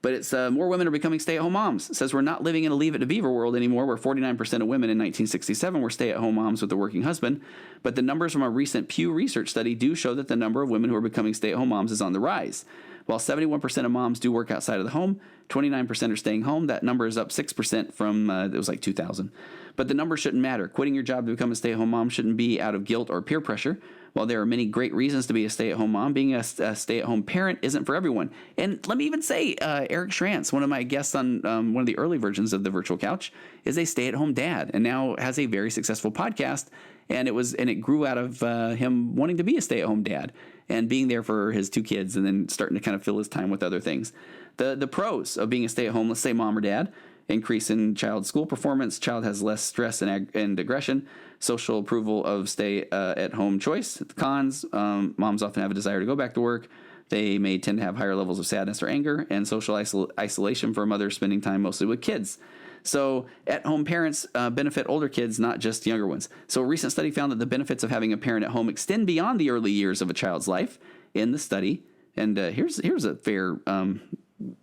But it's more women are becoming stay-at-home moms. It says we're not living in a Leave It to Beaver world anymore, where 49% of women in 1967 were stay-at-home moms with a working husband. But the numbers from a recent Pew Research study do show that the number of women who are becoming stay-at-home moms is on the rise. While 71% of moms do work outside of the home, 29% are staying home. That number is up 6% from, it was like 2000. But the number shouldn't matter. Quitting your job to become a stay-at-home mom shouldn't be out of guilt or peer pressure. While there are many great reasons to be a stay-at-home mom, being a stay-at-home parent isn't for everyone. And let me even say, Eric Schrantz, one of my guests on one of the early versions of the Virtual Couch, is a stay-at-home dad and now has a very successful podcast. And it grew out of him wanting to be a stay-at-home dad and being there for his two kids, and then starting to kind of fill his time with other things. The pros of being a stay-at-home, let's say mom or dad: increase in child school performance, child has less stress and aggression, social approval of stay-at-home choice. The cons: moms often have a desire to go back to work. They may tend to have higher levels of sadness or anger, and social isolation for a mother spending time mostly with kids. So at-home parents benefit older kids, not just younger ones. So a recent study found that the benefits of having a parent at home extend beyond the early years of a child's life. In the study, and here's a fair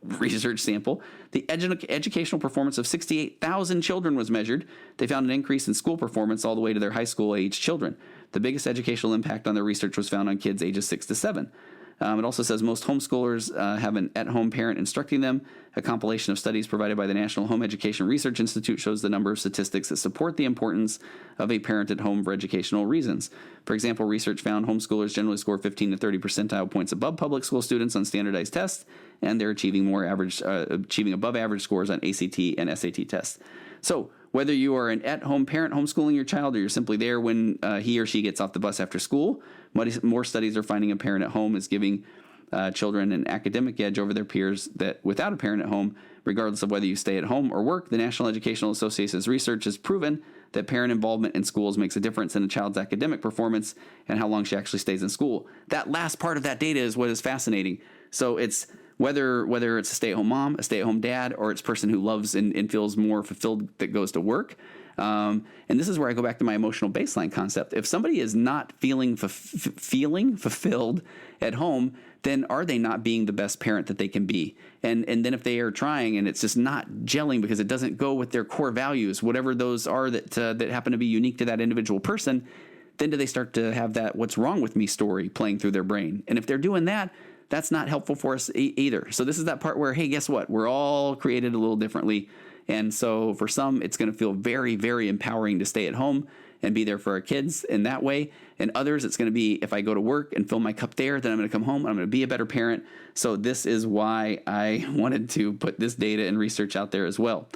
research sample, the educational performance of 68,000 children was measured. They found an increase in school performance all the way to their high school age children. The biggest educational impact on their research was found on kids ages 6 to 7. It also says most homeschoolers have an at-home parent instructing them. A compilation of studies provided by the National Home Education Research Institute shows the number of statistics that support the importance of a parent at home for educational reasons. For example, research found homeschoolers generally score 15 to 30 percentile points above public school students on standardized tests, and they're achieving above average scores on ACT and SAT tests. So whether you are an at-home parent homeschooling your child, or you're simply there when he or she gets off the bus after school, more studies are finding a parent at home is giving children an academic edge over their peers that without a parent at home, regardless of whether you stay at home or work. The National Educational Association's research has proven that parent involvement in schools makes a difference in a child's academic performance and how long she actually stays in school. That last part of that data is what is fascinating. So it's whether it's a stay-at-home mom, a stay-at-home dad, or it's a person who loves and feels more fulfilled that goes to work. And this is where I go back to my emotional baseline concept. If somebody is not feeling fulfilled at home, then are they not being the best parent that they can be? And then if they are trying and it's just not gelling because it doesn't go with their core values, whatever those are that happen to be unique to that individual person, then do they start to have that "what's wrong with me" story playing through their brain? And if they're doing that, that's not helpful for us either. So this is that part where, hey, guess what? We're all created a little differently. And so for some, it's going to feel very, very empowering to stay at home and be there for our kids in that way. And others, it's going to be, if I go to work and fill my cup there, then I'm going to come home and I'm going to be a better parent. So this is why I wanted to put this data and research out there as well.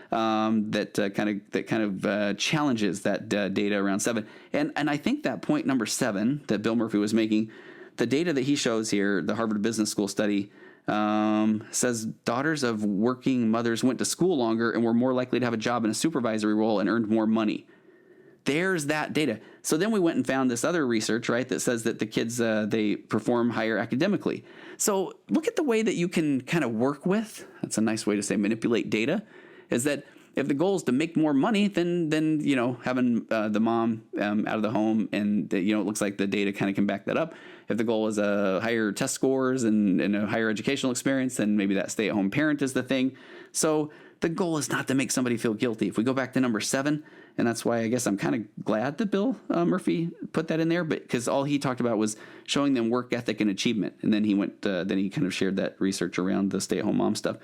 That kind of challenges that data around 7. And I think that point number 7 that Bill Murphy was making, the data that he shows here, the Harvard Business School study, says daughters of working mothers went to school longer and were more likely to have a job in a supervisory role and earned more money. There's that data. So then we went and found this other research, right, that says that the kids, they perform higher academically. So look at the way that you can kind of work with, that's a nice way to say manipulate data, is that if the goal is to make more money, then having the mom out of the home, and it looks like the data kind of can back that up. If the goal is higher test scores and a higher educational experience, then maybe that stay-at-home parent is the thing. So the goal is not to make somebody feel guilty. If we go back to number 7, and that's why I guess I'm kind of glad that Bill Murphy put that in there, but because all he talked about was showing them work ethic and achievement, and then he kind of shared that research around the stay-at-home mom stuff.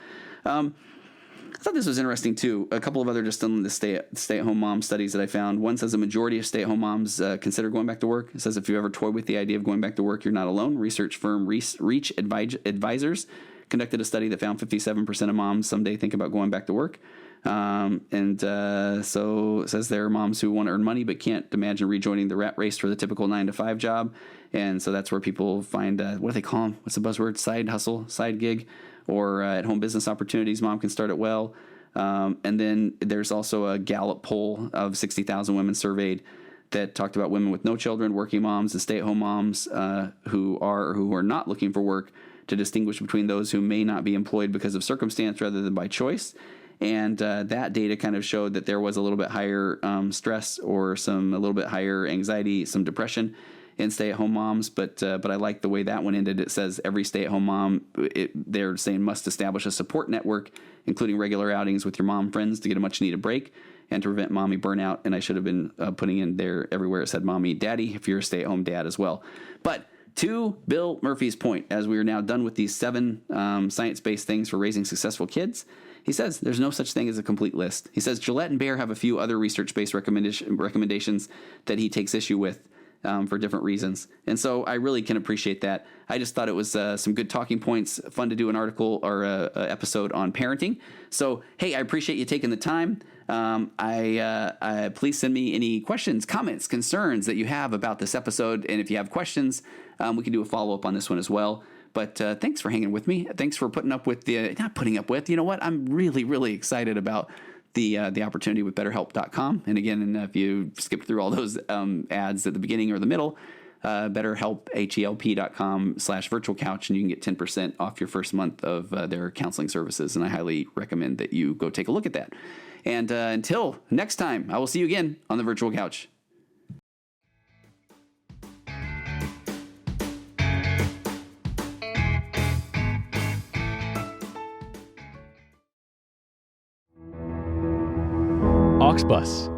I thought this was interesting too. A couple of other just on the stay-at-home mom studies that I found. One says a majority of stay-at-home moms consider going back to work. It says if you ever toyed with the idea of going back to work, you're not alone. Research firm Reach Advisors conducted a study that found 57% of moms someday think about going back to work. So it says there are moms who want to earn money but can't imagine rejoining the rat race for the typical 9-to-5 job. And so that's where people find, what do they call them? What's the buzzword? Side hustle, side gig, or at-home business opportunities. Mom can start it well. And then there's also a Gallup poll of 60,000 women surveyed that talked about women with no children, working moms, and stay-at-home moms who are or who are not looking for work, to distinguish between those who may not be employed because of circumstance rather than by choice. And that data kind of showed that there was a little bit higher stress or a little bit higher anxiety, some depression in stay-at-home moms. But I like the way that one ended. It says every stay-at-home mom, they're saying, must establish a support network, including regular outings with your mom friends to get a much-needed break and to prevent mommy burnout. And I should have been putting in there everywhere it said mommy, daddy, if you're a stay-at-home dad as well. But to Bill Murphy's point, as we are now done with these 7 science-based things for raising successful kids, he says there's no such thing as a complete list. He says Gillette and Bayer have a few other research-based recommendations that he takes issue with for different reasons. And so I really can appreciate that. I just thought it was some good talking points, fun to do an article or a episode on parenting. So, hey, I appreciate you taking the time. Please send me any questions, comments, concerns that you have about this episode. And if you have questions, we can do a follow-up on this one as well. But thanks for hanging with me. Thanks for putting up with not putting up with, you know what? I'm really, really excited about the opportunity with BetterHelp.com. And again, if you skip through all those ads at the beginning or the middle, BetterHelp, HELP.com/virtual couch, and you can get 10% off your first month of their counseling services. And I highly recommend that you go take a look at that. And until next time, I will see you again on the virtual couch. Auxbus.